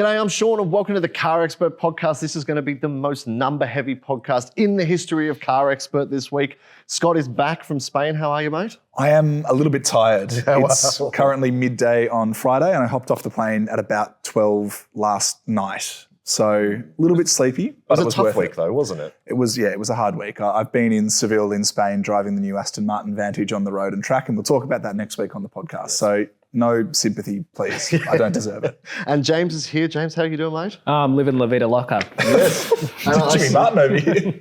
G'day, I'm Sean and welcome to the CarExpert Podcast. This is going to be the most number-heavy podcast in the history of CarExpert this week. Scott is back from Spain. How are you, mate? I am a little bit tired. It's currently midday on Friday and I hopped off the plane at about 12 last night. So a little bit sleepy. But it was a tough week though, wasn't it? It was a hard week. I've been in Seville in Spain driving the new Aston Martin Vantage on the road and track, and we'll talk about that next week on the podcast. Yes. So no sympathy, please. I don't deserve it. And James is here. James, how are you doing, mate? I'm living La Vida Loca. Yes. Jimmy Martin over here.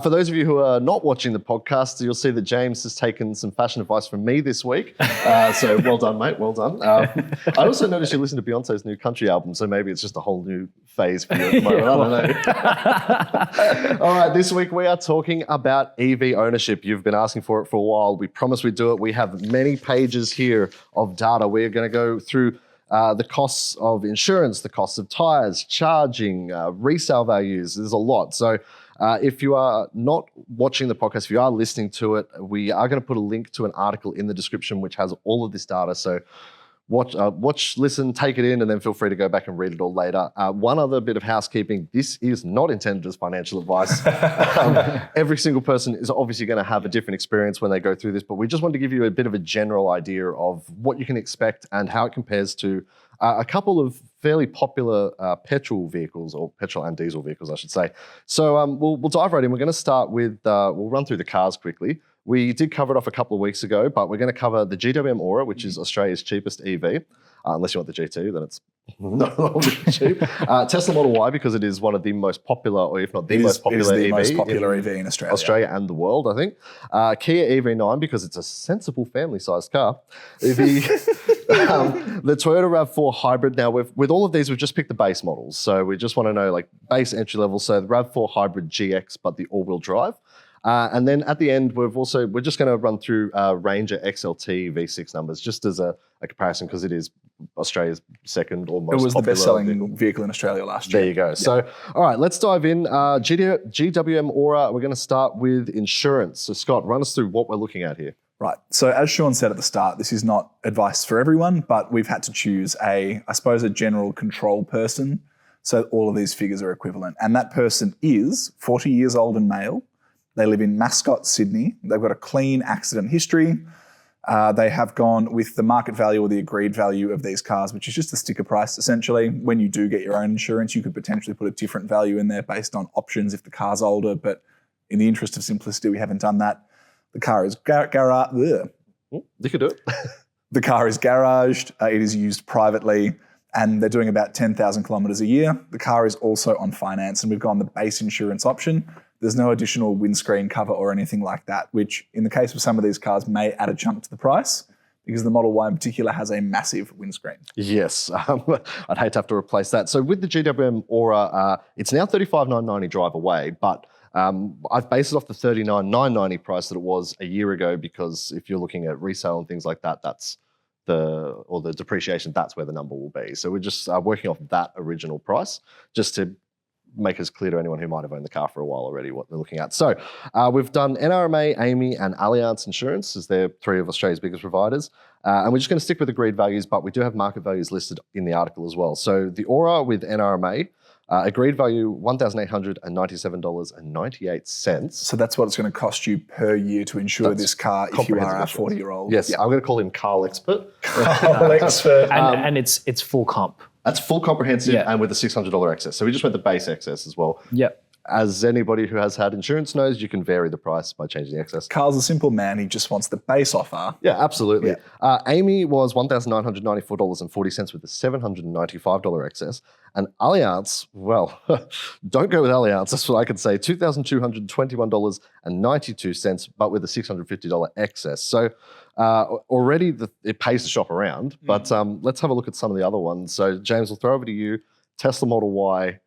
For those of you who are not watching the podcast, you'll see that James has taken some fashion advice from me this week. So well done, mate. Well done. I also noticed you listen to Beyonce's new country album, so maybe it's just a whole new phase for you at the moment. I don't know. All right, this week we are talking about EV ownership. You've been asking for it for a while. We promised we'd do it. We have many pages here of data. We're going to go through the costs of insurance, the costs of tyres, charging, resale values. There's a lot. So if you are not watching the podcast, if you are listening to it, we are going to put a link to an article in the description which has all of this data. So watch, listen, take it in, and then feel free to go back and read it all later. One other bit of housekeeping, this is not intended as financial advice. Every single person is obviously going to have a different experience when they go through this, but we just wanted to give you a bit of a general idea of what you can expect and how it compares to a couple of fairly popular petrol vehicles, or petrol and diesel vehicles, I should say. So we'll dive right in. We're going to start with, we'll run through the cars quickly. We did cover it off a couple of weeks ago, but we're going to cover the GWM Ora, which is Australia's cheapest EV. Unless you want the GT, then it's not really cheap. Tesla Model Y, because it is one of the most popular, or if not the most popular EV in Australia. Australia and the world, I think. Kia EV9, because it's a sensible family-sized car. The Toyota Rav4 Hybrid. Now, with all of these, we've just picked the base models. So we just want to know like base entry level. So the Rav4 Hybrid GX, but the all-wheel drive. And then at the end, we're just going to run through Ranger XLT V6 numbers, just as a comparison, because it is Australia's second or most popular. It was the best-selling vehicle in Australia last year. There you go. Yeah. So, all right, let's dive in. GWM Ora, we're going to start with insurance. So, Scott, run us through what we're looking at here. Right. So, as Sean said at the start, this is not advice for everyone, but we've had to choose a general control person, so all of these figures are equivalent. And that person is 40 years old and male. They live in Mascot, Sydney. They've got a clean accident history. They have gone with the market value or the agreed value of these cars, which is just a sticker price, essentially. When you do get your own insurance, you could potentially put a different value in there based on options if the car's older. But in the interest of simplicity, we haven't done that. The car is You could do it. The car is garaged. It is used privately. And they're doing about 10,000 kilometres a year. The car is also on finance, and we've gone the base insurance option. There's no additional windscreen cover or anything like that, which in the case of some of these cars may add a chunk to the price, because the Model Y in particular has a massive windscreen. Yes, I'd hate to have to replace that. So with the GWM Ora, it's now $35,990 drive away, but I've based it off the $39,990 price that it was a year ago, because if you're looking at resale and things like that, that's the depreciation, that's where the number will be. So we're just working off that original price, just to make us clear to anyone who might have owned the car for a while already what they're looking at. So we've done NRMA, AAMI, and Allianz Insurance, as they're three of Australia's biggest providers. And we're just going to stick with agreed values, but we do have market values listed in the article as well. So the Ora with NRMA, agreed value $1,897.98. So that's what it's going to cost you per year to insure this car if you are a 40-year-old. Yes, I'm going to call him CarExpert. CarExpert. And it's full comp. That's full comprehensive, and with a $600 excess. So we just went the base excess as well. Yep. As anybody who has had insurance knows, you can vary the price by changing the excess. Carl's a simple man. He just wants the base offer. Yeah, absolutely. Yeah. AAMI was $1,994.40 with a $795 excess. And Allianz, well, don't go with Allianz. That's what I could say. $2,221.92, but with a $650 excess. So already it pays to shop around. But let's have a look at some of the other ones. So James, we'll throw over to you. Tesla Model Y.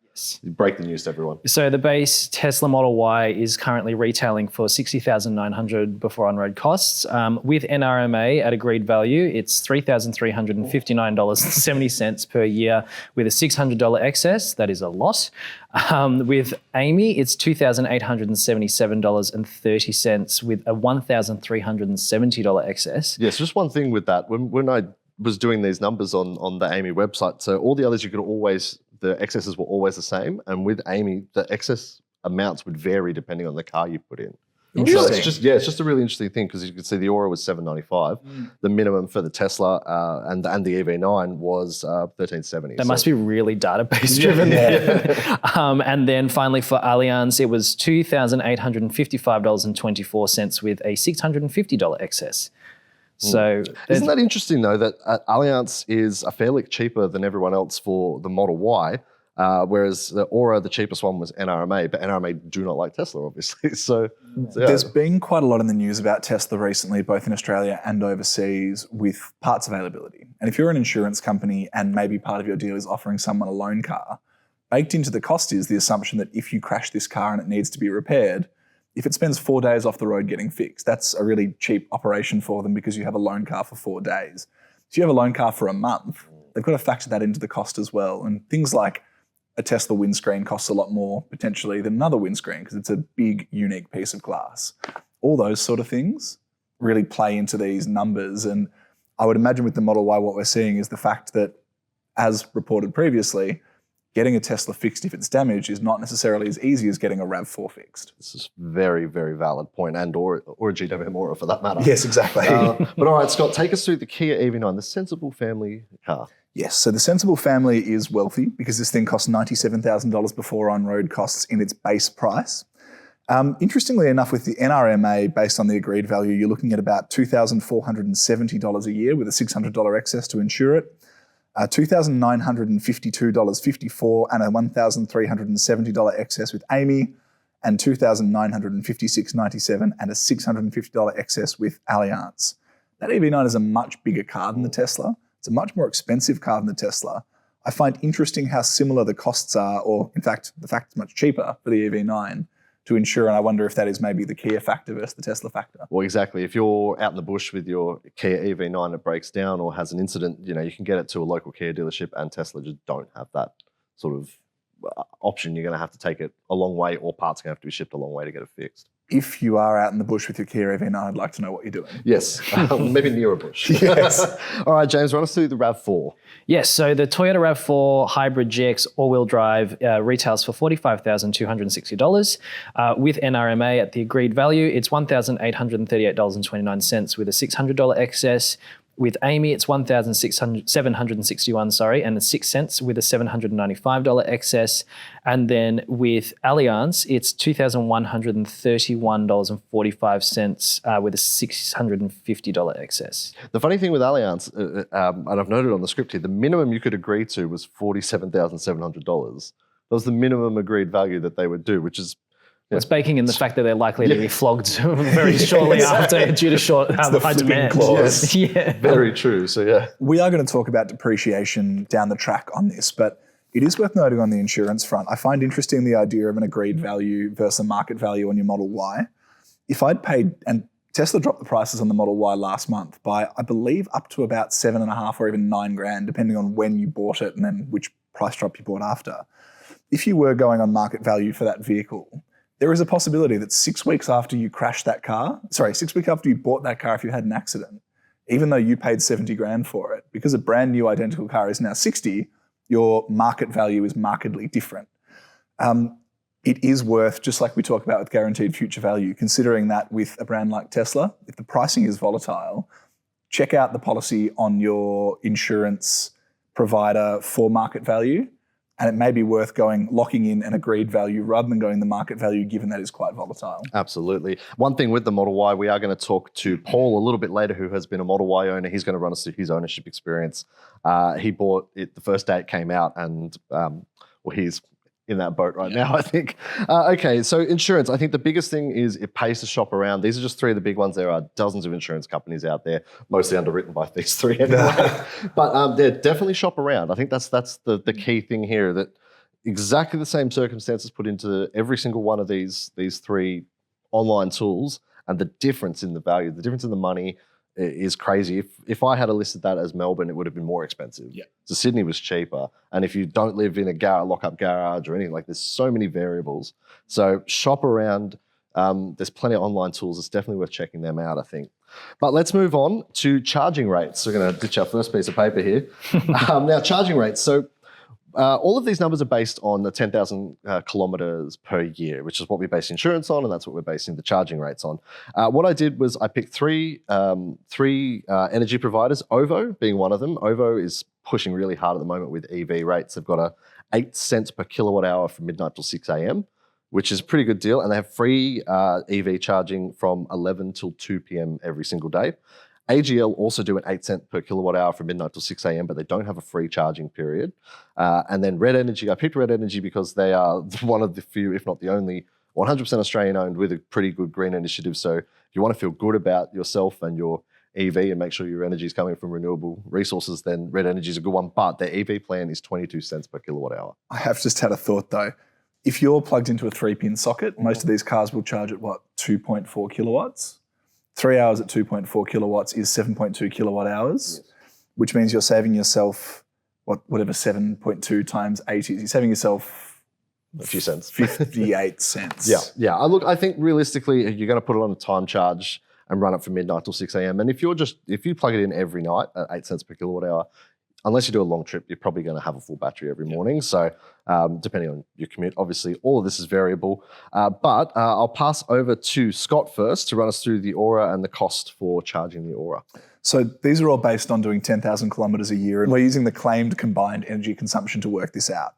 Break the news to everyone. So the base Tesla Model Y is currently retailing for $60,900 before on-road costs. With NRMA at agreed value, it's $3,359.70 per year with a $600 excess. That is a lot. With AAMI, it's $2,877.30 with a $1,370 excess. Yes, just one thing with that. When I was doing these numbers on the AAMI website, so all the others you could always the excesses were always the same. And with Amy, the excess amounts would vary depending on the car you put in. So it's just a really interesting thing because you can see the Ora was $795. The minimum for the Tesla and the EV9 was $1,370. That must be really database driven. And then finally for Allianz, it was $2,855.24 with a $650 excess. So isn't that interesting though that Allianz is a fair lick cheaper than everyone else for the Model Y? Whereas the Ora, the cheapest one was NRMA, but NRMA do not like Tesla, obviously. So there's been quite a lot in the news about Tesla recently, both in Australia and overseas, with parts availability. And if you're an insurance company and maybe part of your deal is offering someone a loan car, baked into the cost is the assumption that if you crash this car and it needs to be repaired, if it spends 4 days off the road getting fixed, that's a really cheap operation for them because you have a loan car for 4 days. If you have a loan car for a month, they've got to factor that into the cost as well. And things like a Tesla windscreen costs a lot more potentially than another windscreen because it's a big, unique piece of glass. All those sort of things really play into these numbers. And I would imagine with the Model Y, what we're seeing is the fact that, as reported previously, getting a Tesla fixed if it's damaged is not necessarily as easy as getting a RAV4 fixed. This is very, very valid point, and or a GWM Ora for that matter. Yes, exactly. But all right, Scott, take us through the Kia EV9, the sensible family car. Yes, so the sensible family is wealthy because this thing costs $97,000 before on-road costs in its base price. Interestingly enough, with the NRMA based on the agreed value, you're looking at about $2,470 a year with a $600 excess to insure it, $2,952.54 and a $1,370 excess with Amy, and $2,956.97 and a $650 excess with Allianz. That EV9 is a much bigger car than the Tesla. It's a much more expensive car than the Tesla. I find interesting how similar the costs are, or in fact, the fact it's much cheaper for the EV9 to insure, and I wonder if that is maybe the Kia factor versus the Tesla factor. Well, exactly. If you're out in the bush with your Kia EV9 that breaks down or has an incident, you can get it to a local Kia dealership, and Tesla just don't have that sort of option. You're going to have to take it a long way, or parts are going to have to be shipped a long way to get it fixed. If you are out in the bush with your Kia EV9, I'd like to know what you're doing. Yes, maybe near a bush. Yes. All right, James, run us through the RAV4. Yes, so the Toyota Rav4 Hybrid GX all-wheel drive retails for $45,260. With NRMA at the agreed value, it's $1,838.29 with a $600 excess. With Amy, it's $1,761, and 6 cents with a $795 excess. And then with Allianz, it's $2,131.45 with a $650 excess. The funny thing with Allianz, and I've noted on the script here, the minimum you could agree to was $47,700. That was the minimum agreed value that they would do, which is... It's baking in the fact that they're likely to be flogged very shortly after due to high demand. Yes. Yeah. Very true. So, yeah. We are going to talk about depreciation down the track on this, but it is worth noting on the insurance front. I find interesting the idea of an agreed value versus a market value on your Model Y. If I'd paid, and Tesla dropped the prices on the Model Y last month by, I believe, up to about $7.5 or even $9,000, depending on when you bought it and then which price drop you bought after. If you were going on market value for that vehicle, there is a possibility that 6 weeks after you crashed that car, 6 weeks after you bought that car, if you had an accident, even though you paid $70,000 for it, because a brand new identical car is now $60,000, your market value is markedly different. It is worth, just like we talk about with guaranteed future value, considering that with a brand like Tesla, if the pricing is volatile, check out the policy on your insurance provider for market value. And it may be worth locking in an agreed value rather than going the market value, given that is quite volatile. Absolutely. One thing with the Model Y, we are going to talk to Paul a little bit later, who has been a Model Y owner. He's going to run us through his ownership experience. He bought it the first day it came out, and he's in that boat right now, I think. Okay, so insurance. I think the biggest thing is it pays to shop around. These are just three of the big ones. There are dozens of insurance companies out there, mostly underwritten by these three anyway. But they're definitely shop around. I think that's the key thing here, that exactly the same circumstances put into every single one of these three online tools, and the difference in the value, the difference in the money is crazy. If I had listed that as Melbourne, it would have been more expensive. Yeah. So Sydney was cheaper. And if you don't live in a lock-up garage or anything, there's so many variables. So shop around. There's plenty of online tools. It's definitely worth checking them out, I think. But let's move on to charging rates. We're going to ditch our first piece of paper here. Now, charging rates. So All of these numbers are based on the 10,000 kilometers per year, which is what we base insurance on, and that's what we're basing the charging rates on. What I did was I picked three energy providers, OVO being one of them. OVO is pushing really hard at the moment with EV rates. They've got a 8 cents per kilowatt hour from midnight till 6 a.m., which is a pretty good deal. And they have free EV charging from 11 till 2 p.m. every single day. AGL also do an 8 cent per kilowatt hour from midnight till 6 a.m., but they don't have a free charging period. And then Red Energy, I picked Red Energy because they are one of the few, if not the only, 100% Australian owned with a pretty good green initiative. So if you want to feel good about yourself and your EV and make sure your energy is coming from renewable resources, then Red Energy is a good one. But their EV plan is 22 cents per kilowatt hour. I have just had a thought though. If you're plugged into a 3-pin socket, most of these cars will charge at 2.4 kilowatts? 3 hours at 2.4 kilowatts is 7.2 kilowatt hours, which means you're saving yourself, whatever 7.2 times 80 is. You're saving yourself a few cents. 58 cents. Yeah. Look, I think realistically, you're going to put it on a time charge and run it from midnight till 6 a.m. And if you plug it in every night at 8 cents per kilowatt hour, unless you do a long trip, you're probably going to have a full battery every morning. So depending on your commute, obviously all of this is variable. But I'll pass over to Scott first to run us through the Ora and the cost for charging the Ora. So these are all based on doing 10,000 kilometres a year, and we're using the claimed combined energy consumption to work this out.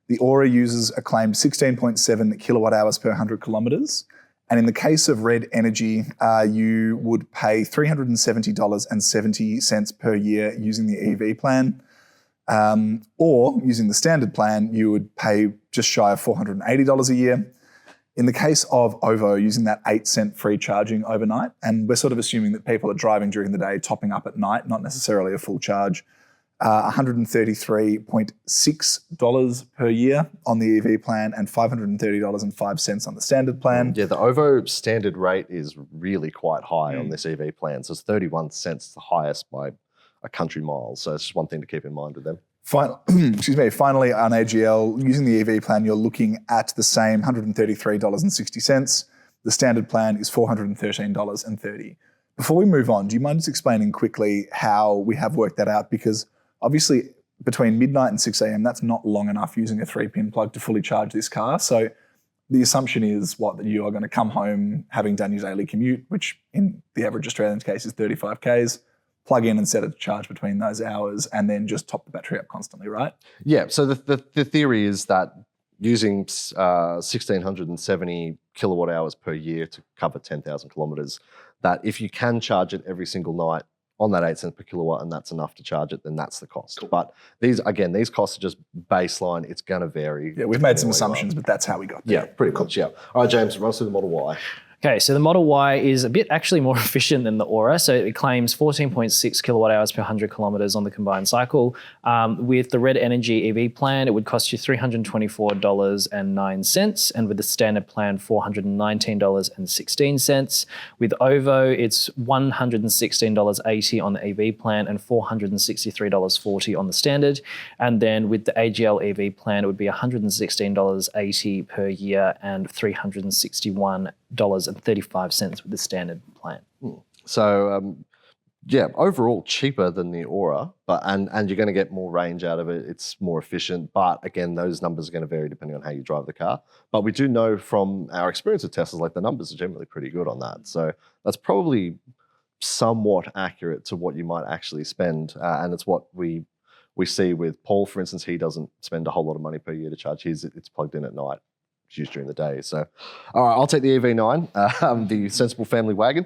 The Ora uses a claimed 16.7 kilowatt hours per 100 kilometres. And in the case of Red Energy, you would pay $370.70 per year using the EV plan. Or using the standard plan, you would pay just shy of $480 a year. In the case of OVO, using that 8 cent free charging overnight, and we're sort of assuming that people are driving during the day, topping up at night, not necessarily a full charge, $133.6 per year on the EV plan and $530.05 on the standard plan. Yeah, the OVO standard rate is really quite high on this EV plan. So it's 31 cents, the highest by a country mile. So it's just one thing to keep in mind with them. Finally, on AGL, using the EV plan, you're looking at the same $133.60. The standard plan is $413.30. Before we move on, do you mind just explaining quickly how we have worked that out? Because obviously, between midnight and 6 a.m., that's not long enough using a 3-pin plug to fully charge this car. So the assumption is that you are going to come home having done your daily commute, which in the average Australian's case is 35 Ks, plug in and set it to charge between those hours, and then just top the battery up constantly, right? Yeah, so the theory is that using 1,670 kilowatt hours per year to cover 10,000 kilometres, that if you can charge it every single night on that 8 cents per kilowatt and that's enough to charge it, then that's the cost. Cool. But these costs are just baseline. It's going to vary. Yeah, we've made some assumptions, but that's how we got there. Yeah, pretty much, yeah. All right, James, run us through the Model Y. Okay, so the Model Y is a bit actually more efficient than the Ora. So it claims 14.6 kilowatt hours per 100 kilometers on the combined cycle. With the Red Energy EV plan, it would cost you $324.09. And with the standard plan, $419.16. With OVO, it's $116.80 on the EV plan and $463.40 on the standard. And then with the AGL EV plan, it would be $116.80 per year and $361.35 with the standard plan. So, overall cheaper than the Ora, but and you're going to get more range out of it. It's more efficient, but again, those numbers are going to vary depending on how you drive the car. But we do know from our experience with Teslas, like the numbers are generally pretty good on that. So that's probably somewhat accurate to what you might actually spend, and it's what we see with Paul, for instance. He doesn't spend a whole lot of money per year to charge his. It's plugged in at night. It's used during the day. So, all right, I'll take the EV9, the sensible family wagon.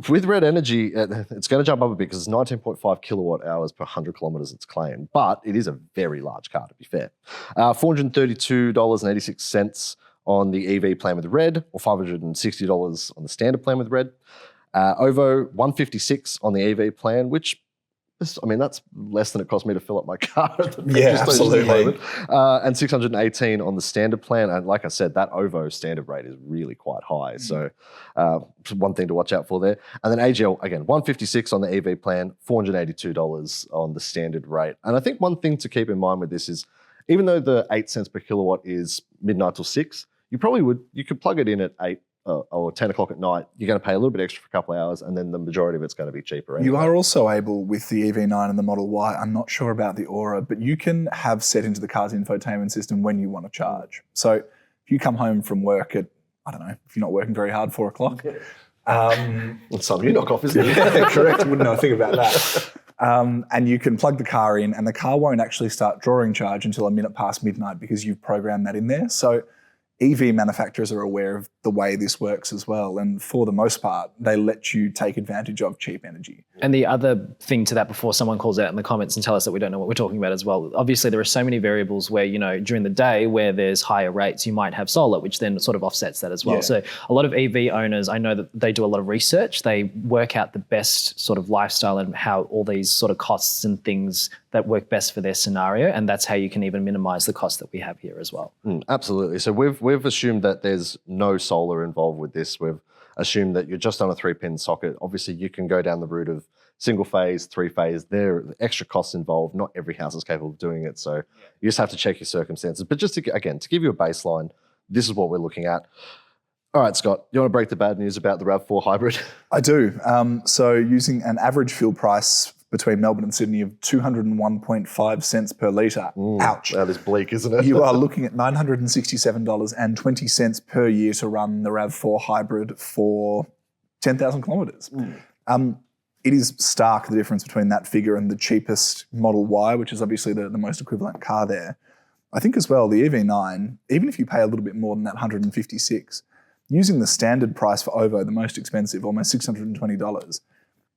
With Red Energy, it's going to jump up a bit because it's 19.5 kilowatt hours per 100 kilometers it's claimed, but it is a very large car, to be fair. $432.86 on the EV plan with Red, or $560 on the standard plan with Red. OVO, $156 on the EV plan, which, I mean, that's less than it cost me to fill up my car at the petrol station at the moment. And $618 on the standard plan. And like I said, that OVO standard rate is really quite high. So one thing to watch out for there. And then AGL, again, $156 on the EV plan, $482 on the standard rate. And I think one thing to keep in mind with this is, even though the 8 cents per kilowatt is midnight till 6, you could plug it in at 8 or 10 o'clock at night, you're going to pay a little bit extra for a couple of hours, and then the majority of it's going to be cheaper. Anyway. You are also able, with the EV9 and the Model Y, I'm not sure about the Ora, but you can have set into the car's infotainment system when you want to charge. So if you come home from work at, I don't know, if you're not working very hard, 4 o'clock. It's something you knock off, isn't it? Yeah, correct. Wouldn't know a thing about that. And you can plug the car in, and the car won't actually start drawing charge until a minute past midnight because you've programmed that in there. So EV manufacturers are aware of the way this works as well. And for the most part, they let you take advantage of cheap energy. And the other thing to that, before someone calls out in the comments and tell us that we don't know what we're talking about as well, obviously there are so many variables where, during the day where there's higher rates, you might have solar, which then sort of offsets that as well. Yeah. So a lot of EV owners, I know that they do a lot of research. They work out the best sort of lifestyle and how all these sort of costs and things that work best for their scenario. And that's how you can even minimize the cost that we have here as well. Absolutely. So we've assumed that there's no solar involved with this. We've assumed that you're just on a 3-pin socket. Obviously, you can go down the route of single phase, 3-phase. There are extra costs involved. Not every house is capable of doing it. So you just have to check your circumstances. But just to give you a baseline, this is what we're looking at. All right, Scott, you want to break the bad news about the Rav4 Hybrid? I do. So using an average fuel price between Melbourne and Sydney of 201.5 cents per litre. Ouch. That is bleak, isn't it? You are looking at $967.20 per year to run the Rav4 Hybrid for 10,000 kilometres. It is stark, the difference between that figure and the cheapest Model Y, which is obviously the most equivalent car there. I think as well, the EV9, even if you pay a little bit more than that $156, using the standard price for OVO, the most expensive, almost $620,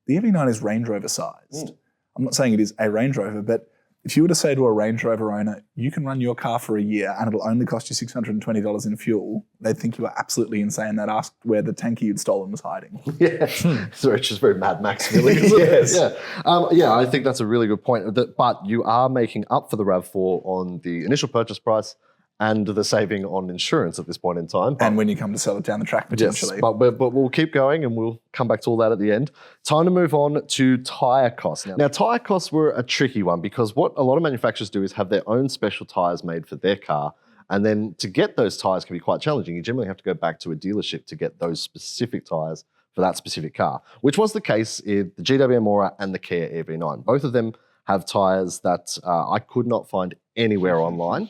the EV9 is Range Rover sized. I'm not saying it is a Range Rover, but if you were to say to a Range Rover owner, you can run your car for a year and it'll only cost you $620 in fuel, they'd think you are absolutely insane. They'd ask where the tanky you'd stolen was hiding. Yeah, so it's just very Mad Max feeling, isn't Yes. it? Yeah, I think that's a really good point. But you are making up for the RAV4 on the initial purchase price and the saving on insurance at this point in time. And when you come to sell it down the track, potentially. Yes, but we'll keep going and we'll come back to all that at the end. Time to move on to tyre costs. Now, tyre costs were a tricky one because what a lot of manufacturers do is have their own special tyres made for their car. And then to get those tyres can be quite challenging. You generally have to go back to a dealership to get those specific tyres for that specific car, which was the case in the GWM Ora and the Kia EV9. Both of them have tyres that I could not find anywhere online.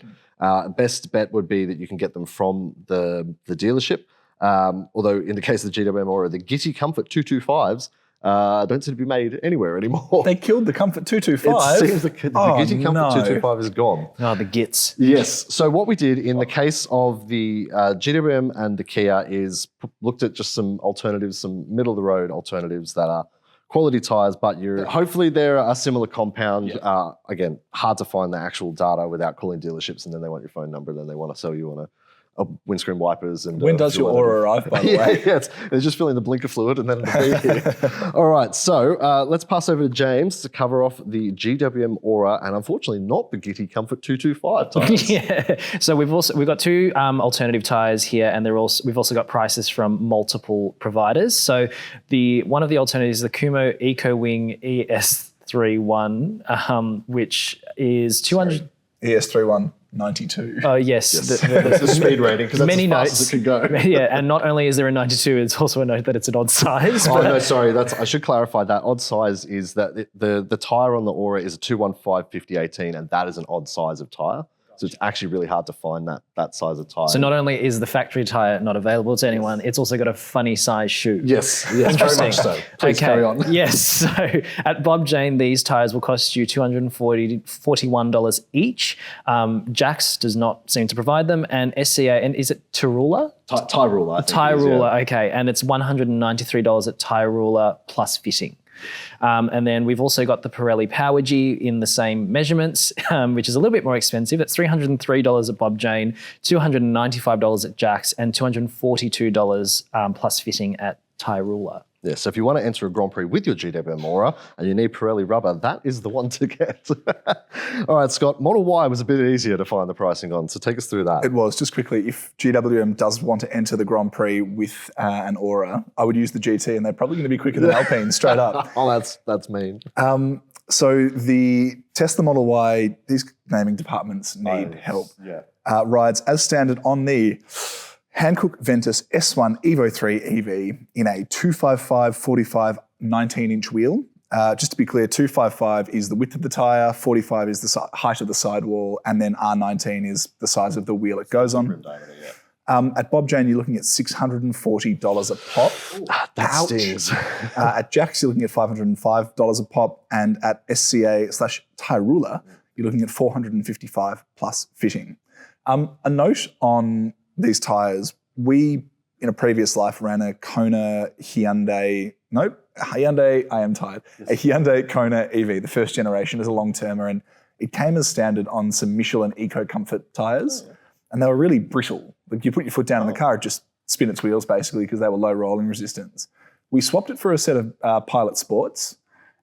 Best bet would be that you can get them from the dealership. Although in the case of the GWM Ora, the Gitty Comfort 225s don't seem to be made anywhere anymore. They killed the Comfort 225. It seems the Gitty Comfort 225 is gone. Oh, the gits. Yes. So what we did in the case of the GWM and the Kia is looked at just some alternatives, some middle-of-the-road alternatives that are quality tyres, but hopefully they're a similar compound. Yeah. Again, hard to find the actual data without calling dealerships, and then they want your phone number, and then they want to sell you on a windscreen wipers. And when does your Ora arrive, by the way? Yeah, they're just filling the blinker fluid and then it'll be here. All right, so let's pass over to James to cover off the GWM Ora and unfortunately not the Gitty Comfort 225 tyres. Yeah, so we've got two alternative tyres here, and we've also got prices from multiple providers. So one of the alternatives is the Kumo EcoWing ES31, which is 200. ES31. 92. Oh, yes. The speed rating, because that's many as fast notes. as it can go. Yeah, and not only is there a 92, it's also a note that it's an odd size. Oh, no, sorry. I should clarify that. Odd size is that the tyre on the Ora is a 215/50/18, and that is an odd size of tyre. So it's actually really hard to find that size of tyre. So not only is the factory tyre not available to anyone, it's also got a funny size shoe. Yes, very much so. Please carry on. Yes, so at Bob Jane, these tyres will cost you $241 each. Jax does not seem to provide them, and SCA, and is it Tyruller? Tyruller. Tyruller, okay, and it's $193 at Tyruller plus fitting. And then we've also got the Pirelli Power G in the same measurements, which is a little bit more expensive. It's $303 at Bob Jane, $295 at Jax, and $242 plus fitting at Tyruller. Yeah, so if you want to enter a Grand Prix with your GWM Ora and you need Pirelli rubber, that is the one to get. All right, Scott, Model Y was a bit easier to find the pricing on, so take us through that. It was. Just quickly, if GWM does want to enter the Grand Prix with an Ora, I would use the GT, and they're probably going to be quicker than Alpine, straight up. Oh, that's mean. So the Tesla Model Y, these naming departments need help. Yeah. Rides as standard on the Hankook Ventus S1 Evo 3 EV in a 255/45 19-inch wheel. Just to be clear, 255 is the width of the tyre, 45 is the height of the sidewall, and then R19 is the size of the wheel it goes on. At Bob Jane, you're looking at $640 a pop. That stings. At Jack's, you're looking at $505 a pop, and at SCA/Tyrula, you're looking at $455 plus fitting. A note on these tyres, we, in a previous life, ran a Kona Hyundai, I am tired, a Hyundai Kona EV, the first generation, as a long-termer, and it came as standard on some Michelin Eco Comfort tyres, and they were really brittle. Like, you put your foot down in the car, it just spin its wheels basically because they were low rolling resistance. We swapped it for a set of Pilot Sports,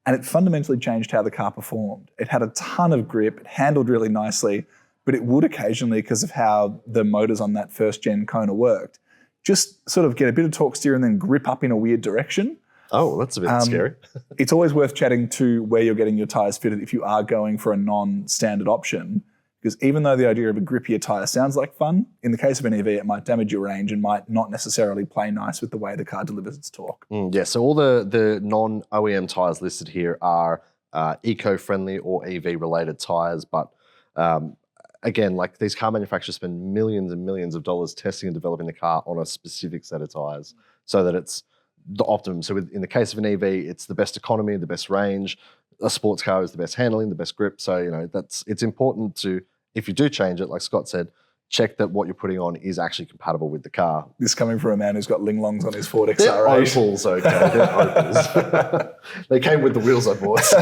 and it fundamentally changed how the car performed. It had a ton of grip, it handled really nicely, but it would occasionally, because of how the motors on that first gen Kona worked, just sort of get a bit of torque steer and then grip up in a weird direction. Oh, that's a bit scary. It's always worth chatting to where you're getting your tyres fitted if you are going for a non-standard option, because even though the idea of a grippier tyre sounds like fun, in the case of an EV, it might damage your range and might not necessarily play nice with the way the car delivers its torque. Yeah, so all the non-OEM tyres listed here are eco-friendly or EV-related tyres, but again, like, these car manufacturers spend millions and millions of dollars testing and developing the car on a specific set of tyres so that it's the optimum. So in the case of an EV, it's the best economy, the best range. A sports car is the best handling, the best grip. So, it's important to, if you do change it, like Scott said, check that what you're putting on is actually compatible with the car. This coming from a man who's got linglongs on his Ford They're XR8. Opals, okay. They're Opals. They came with the wheels I bought.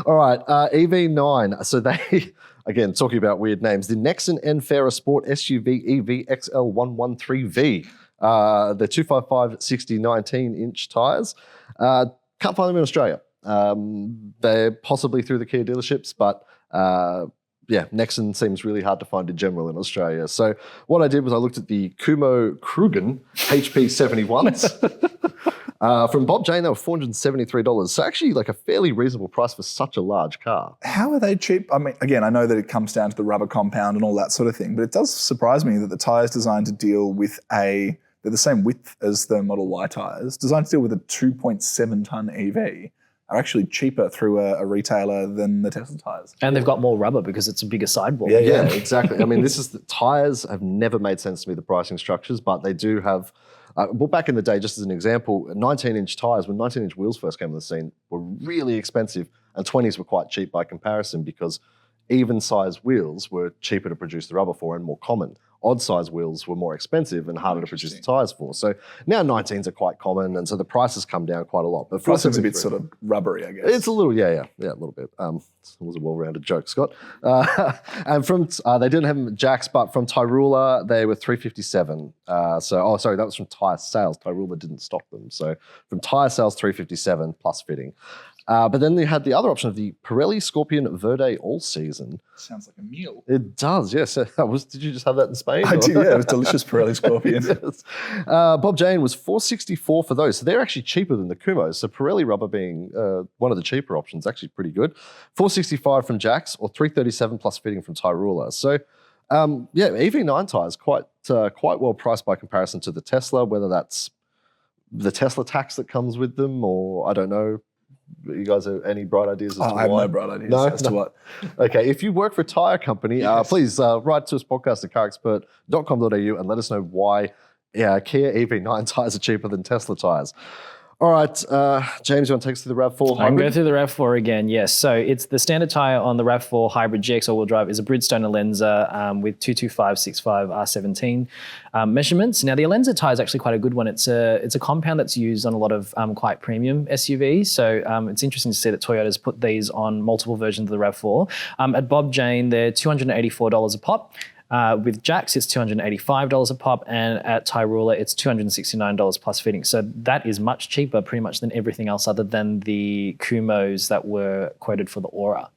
All right, EV9. So they, again, talking about weird names, the Nexon Nfera Sport SUV EV XL113V. They're 255/60 19-inch tyres. Can't find them in Australia. They're possibly through the Kia dealerships, but Nexon seems really hard to find in general in Australia. So what I did was I looked at the Kumo Krugen HP 71s. From Bob Jane, they were $473. So actually, like, a fairly reasonable price for such a large car. How are they cheap? I mean, again, I know that it comes down to the rubber compound and all that sort of thing, but it does surprise me that the tyres designed to deal with they're the same width as the Model Y tyres, designed to deal with a 2.7-ton EV, are actually cheaper through a retailer than the Tesla tyres. And they've got more rubber because it's a bigger sidewall. Yeah, exactly. I mean, the tyres have never made sense to me, the pricing structures, but they do have, well, back in the day, just as an example, 19-inch tyres, when 19-inch wheels first came on the scene, were really expensive, and 20s were quite cheap by comparison because even size wheels were cheaper to produce the rubber for and more common. Odd size wheels were more expensive and harder to produce the tyres for. So now 19s are quite common, and so the prices come down quite a lot. But Pricing's a bit sort of rubbery, I guess. It's a little, a little bit. It was a well-rounded joke, Scott. And from they didn't have them at Jack's, but from Tyrula they were $357. That was from Tyre Sales. Tyrula didn't stock them, so from Tyre Sales $357 plus fitting. But then they had the other option of the Pirelli Scorpion Verde All Season. Sounds like a meal. It does, yes. Did you just have that in Spain? I did, yeah. It was delicious Pirelli Scorpion. Yes. Bob Jane was $464 for those. So they're actually cheaper than the Kumos. So Pirelli rubber being one of the cheaper options, actually pretty good. $465 from Jack's or $337 plus fitting from Tyrula. So EV9 tyres quite well priced by comparison to the Tesla, whether that's the Tesla tax that comes with them or I don't know. You guys have any bright ideas as to why? I have no bright ideas as to what. Okay, if you work for a tyre company, please write to us, podcast at carexpert.com.au, and let us know why Kia EV9 tyres are cheaper than Tesla tyres. All right, James, you want to take us through the Rav4 Hybrid? I'm going through the Rav4 again, yes. So it's the standard tyre on the Rav4 Hybrid GX all-wheel drive is a Bridgestone Alenza with 225/65 R17 measurements. Now, the Alenza tyre is actually quite a good one. It's a compound that's used on a lot of quite premium SUVs. So it's interesting to see that Toyota's put these on multiple versions of the Rav4. At Bob Jane, they're $284 a pop. With Jack's, it's $285 a pop, and at Tyrula, it's $269 plus fitting. So that is much cheaper pretty much than everything else other than the Kumos that were quoted for the Ora.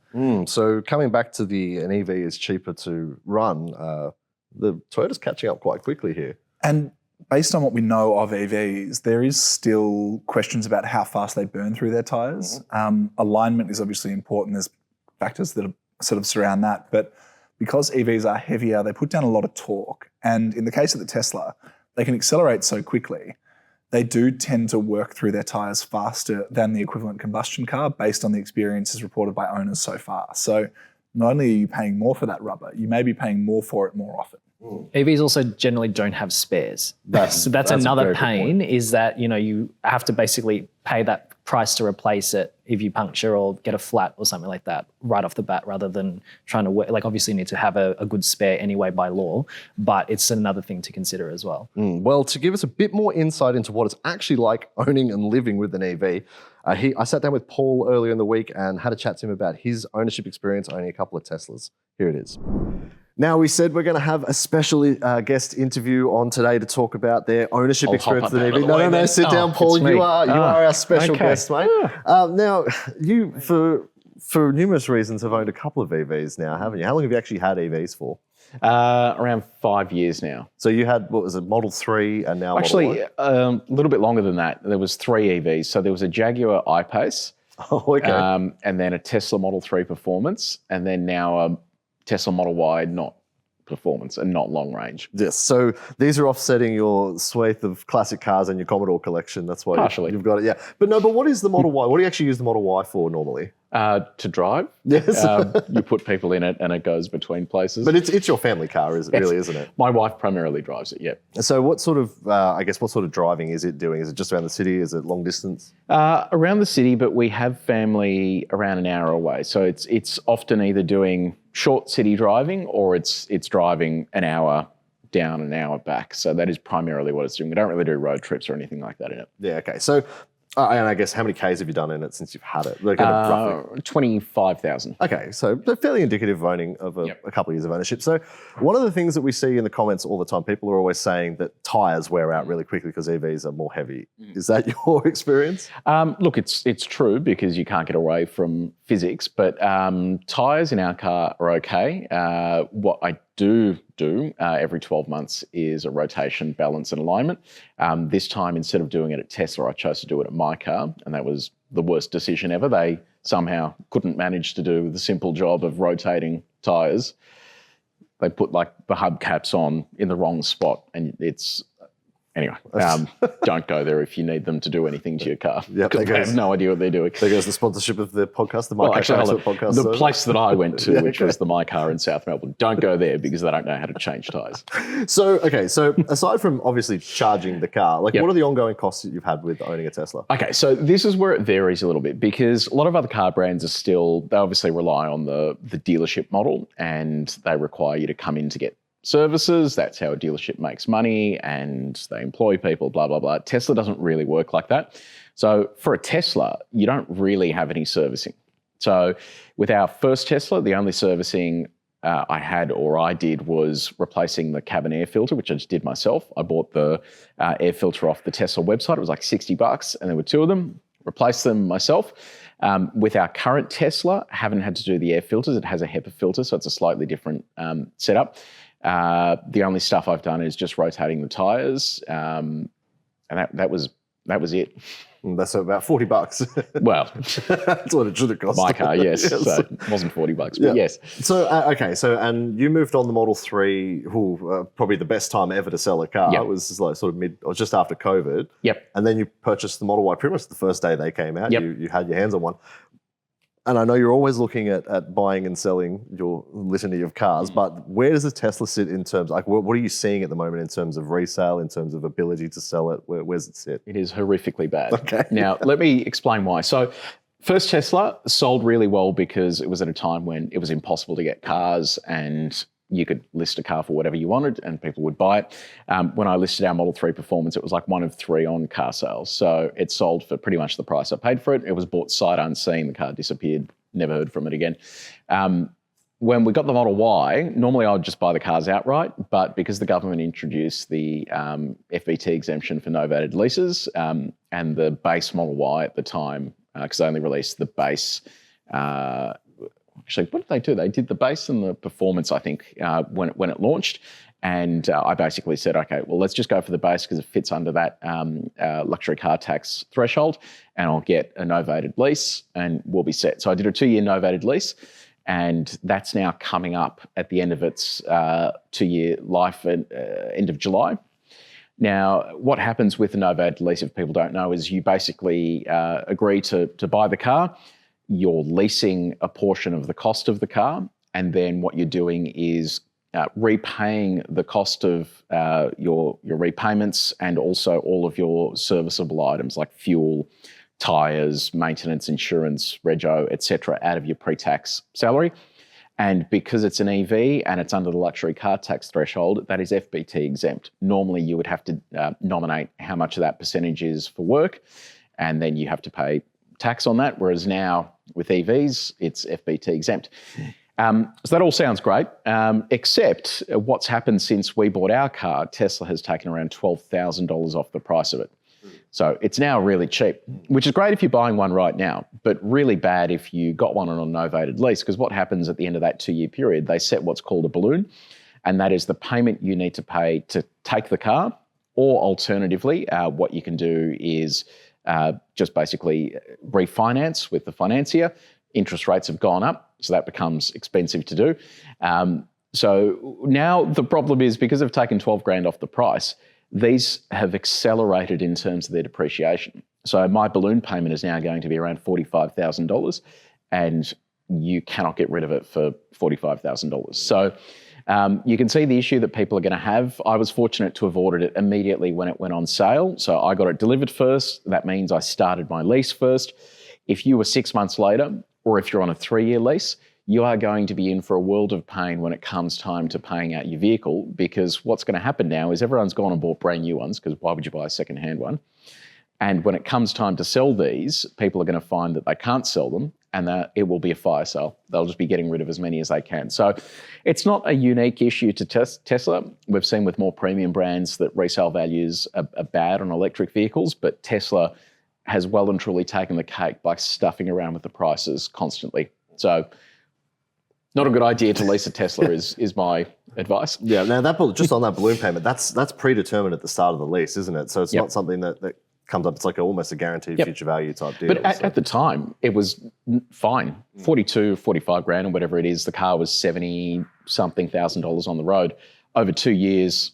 So coming back to an EV is cheaper to run, the Toyota's catching up quite quickly here. And based on what we know of EVs, there is still questions about how fast they burn through their tyres. Alignment is obviously important. There's factors that sort of surround that, but because EVs are heavier, they put down a lot of torque. And in the case of the Tesla, they can accelerate so quickly, they do tend to work through their tyres faster than the equivalent combustion car based on the experiences reported by owners so far. So not only are you paying more for that rubber, you may be paying more for it more often. EVs also generally don't have spares. That's a another very good pain, is that, you have to basically pay that price to replace it if you puncture or get a flat or something like that right off the bat, rather than trying to work. Like, obviously you need to have a good spare anyway by law, but it's another thing to consider as well. Well, to give us a bit more insight into what it's actually like owning and living with an EV, I sat down with Paul earlier in the week and had a chat to him about his ownership experience owning a couple of Teslas. Here it is. Now, we said we're going to have a special guest interview on today to talk about their ownership experience with an EV. No, sit down, Paul. You are our special guest, mate. Now, you, for numerous reasons, have owned a couple of EVs now, haven't you? How long have you actually had EVs for? Around 5 years now. So you had, what was it, Model 3 and now Actually, Model Y? a little bit longer than that. There was 3 EVs. So there was a Jaguar I-Pace, Okay. and then a Tesla Model 3 Performance, and then now a Tesla Model Y, not performance and not long range. Yes, so these are offsetting your swathe of classic cars and your Commodore collection. That's why Partially. you've got it. Yeah, but what is the Model Y? What do you actually use the Model Y for normally? To drive. Yes. You put people in it and it goes between places. But it's your family car, isn't it? My wife primarily drives it, yep. So what sort of, what sort of driving is it doing? Is it just around the city? Is it long distance? Around the city, but we have family around an hour away. So it's often either doing short city driving or it's driving an hour down, an hour back. So that is primarily what it's doing. We don't really do road trips or anything like that in it. Yeah, okay. So, and I guess how many Ks have you done in it since you've had it? Like, roughly. 25,000. Okay, so fairly indicative of owning of a couple of years of ownership. So one of the things that we see in the comments all the time, people are always saying that tyres wear out really quickly because EVs are more heavy. Is that your experience? Look, it's true because you can't get away from physics, but tyres in our car are okay. What I do every 12 months is a rotation, balance and alignment. This time, instead of doing it at Tesla, I chose to do it at my car, and that was the worst decision ever. They somehow couldn't manage to do the simple job of rotating tyres. They put like the hubcaps on in the wrong spot, and it's... Anyway, don't go there if you need them to do anything to your car. Yep, because they have no idea what they're doing. There goes the sponsorship of the podcast, the CarExpert Podcast. The place that I went to, which was the My Car in South Melbourne, don't go there because they don't know how to change tyres. So aside from obviously charging the car, what are the ongoing costs that you've had with owning a Tesla? Okay, so this is where it varies a little bit because a lot of other car brands are still, they obviously rely on the dealership model and they require you to come in to get services. That's how a dealership makes money and they employ people, blah, blah, blah. Tesla doesn't really work like that. So for a Tesla, you don't really have any servicing. So with our first Tesla, the only servicing I did was replacing the cabin air filter, which I just did myself. I bought the air filter off the Tesla website. It was like $60 and there were 2 of them. Replaced them myself. With our current Tesla, I haven't had to do the air filters. It has a HEPA filter, so it's a slightly different setup. The only stuff I've done is just rotating the tyres, and that was it. That's about $40. Well, that's what it should have cost. My car, yes. Yes. So it wasn't $40, but yes. So and you moved on the Model 3, probably the best time ever to sell a car. Yep. It was like sort of mid or just after COVID. Yep. And then you purchased the Model Y pretty much the first day they came out. Yep. You had your hands on one. And I know you're always looking at buying and selling your litany of cars, but where does the Tesla sit in terms, what are you seeing at the moment in terms of resale, in terms of ability to sell it? Where's it sit? It is horrifically bad. Okay. Now, let me explain why. So first Tesla sold really well because it was at a time when it was impossible to get cars and you could list a car for whatever you wanted and people would buy it. When I listed our Model 3 Performance, it was like 1 of 3 on car sales. So it sold for pretty much the price I paid for it. It was bought sight unseen. The car disappeared. Never heard from it again. When we got the Model Y, normally I would just buy the cars outright, but because the government introduced the FBT exemption for novated leases and the base Model Y at the time, because they only released the base, actually, what did they do? They did the base and the performance, I think, when it launched. And I basically said, okay, well, let's just go for the base because it fits under that luxury car tax threshold and I'll get a novated lease and we'll be set. So I did a 2-year novated lease and that's now coming up at the end of its 2-year life at end of July. Now, what happens with a novated lease, if people don't know, is you basically agree to buy the car, you're leasing a portion of the cost of the car, and then what you're doing is repaying the cost of your repayments and also all of your serviceable items like fuel, tyres, maintenance, insurance, rego, etc., out of your pre-tax salary. And because it's an EV and it's under the luxury car tax threshold, that is FBT exempt. Normally, you would have to nominate how much of that percentage is for work, and then you have to pay tax on that, whereas now with EVs, it's FBT exempt. So that all sounds great, except what's happened since we bought our car, Tesla has taken around $12,000 off the price of it. So it's now really cheap, which is great if you're buying one right now, but really bad if you got one on a novated lease, because what happens at the end of that 2-year period, they set what's called a balloon, and that is the payment you need to pay to take the car, or alternatively, what you can do is just basically refinance with the financier. Interest rates have gone up, so that becomes expensive to do. So now the problem is, because they've taken 12 grand off the price, these have accelerated in terms of their depreciation. So my balloon payment is now going to be around $45,000, and you cannot get rid of it for $45,000. So you can see the issue that people are going to have. I was fortunate to have ordered it immediately when it went on sale. So I got it delivered first. That means I started my lease first. If you were 6 months later, or if you're on a 3-year lease, you are going to be in for a world of pain when it comes time to paying out your vehicle, because what's going to happen now is everyone's gone and bought brand new ones, because why would you buy a second-hand one? And when it comes time to sell these, people are going to find that they can't sell them, and that it will be a fire sale. They'll just be getting rid of as many as they can. So it's not a unique issue to Tesla. We've seen with more premium brands that resale values are bad on electric vehicles, but Tesla has well and truly taken the cake by stuffing around with the prices constantly. So not a good idea to lease a Tesla is my advice. Yeah, now just on that balloon payment, that's predetermined at the start of the lease, isn't it? So it's not something that comes up. It's like almost a guaranteed future value type deal. But at the time, it was fine. 42, 45 grand or whatever it is. The car was $70-something thousand on the road. Over 2 years,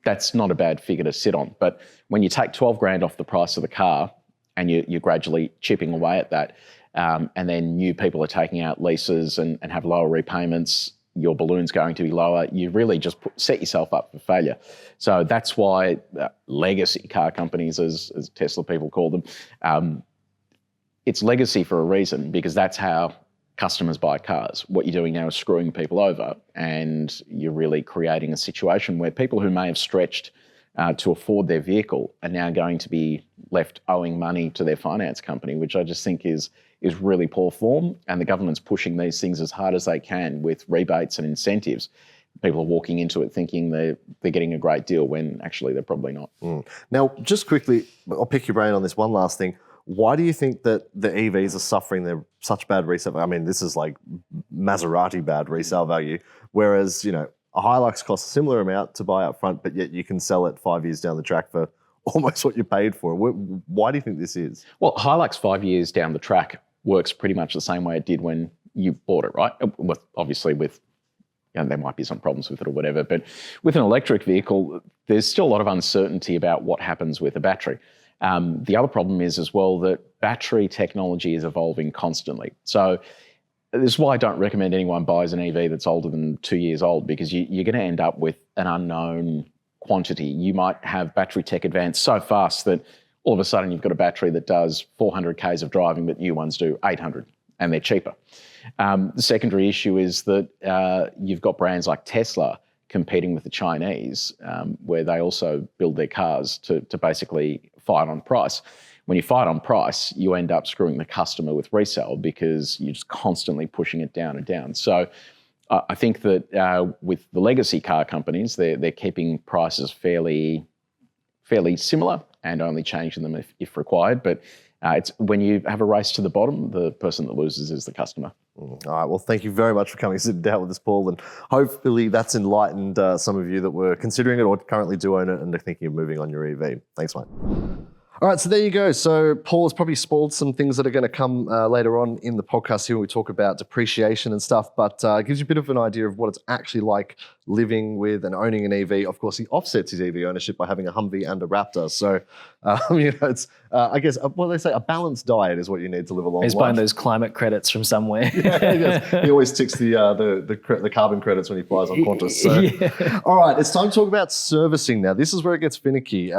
that's not a bad figure to sit on. But when you take 12 grand off the price of the car and you're gradually chipping away at that, and then new people are taking out leases and have lower repayments, your balloon's going to be lower, you really just set yourself up for failure. So that's why legacy car companies, as Tesla people call them, it's legacy for a reason, because that's how customers buy cars. What you're doing now is screwing people over, and you're really creating a situation where people who may have stretched to afford their vehicle are now going to be left owing money to their finance company, which I just think is really poor form. And the government's pushing these things as hard as they can with rebates and incentives. People are walking into it thinking they're getting a great deal when actually they're probably not. Now, just quickly, I'll pick your brain on this one last thing. Why do you think that the EVs are suffering such bad resale? I mean, this is like Maserati bad resale value, whereas, a Hilux costs a similar amount to buy up front, but yet you can sell it 5 years down the track for almost what you paid for. Why do you think this is? Well, Hilux 5 years down the track works pretty much the same way it did when you bought it, right? Obviously with, there might be some problems with it or whatever, but with an electric vehicle, there's still a lot of uncertainty about what happens with a battery. The other problem is as well that battery technology is evolving constantly. So this is why I don't recommend anyone buys an EV that's older than 2 years old, because you're going to end up with an unknown quantity. You might have battery tech advance so fast that all of a sudden you've got a battery that does 400 Ks of driving, but new ones do 800, and they're cheaper. The secondary issue is that you've got brands like Tesla competing with the Chinese, where they also build their cars to basically fight on price. When you fight on price, you end up screwing the customer with resale, because you're just constantly pushing it down and down. So I think that with the legacy car companies, they're keeping prices fairly similar and only changing them if required. But it's when you have a race to the bottom, the person that loses is the customer. All right. Well, thank you very much for coming and sitting down with us, Paul. And hopefully that's enlightened some of you that were considering it or currently do own it and are thinking of moving on your EV. Thanks, mate. All right, so there you go. So Paul has probably spoiled some things that are going to come later on in the podcast here when we talk about depreciation and stuff, but it gives you a bit of an idea of what it's actually like living with and owning an EV. Of course, he offsets his EV ownership by having a Humvee and a Raptor. So, it's, I guess, what they say, a balanced diet is what you need to live a long life. He's buying those climate credits from somewhere. He always ticks the carbon credits when he flies on Qantas. So. All right, it's time to talk about servicing now. This is where it gets finicky.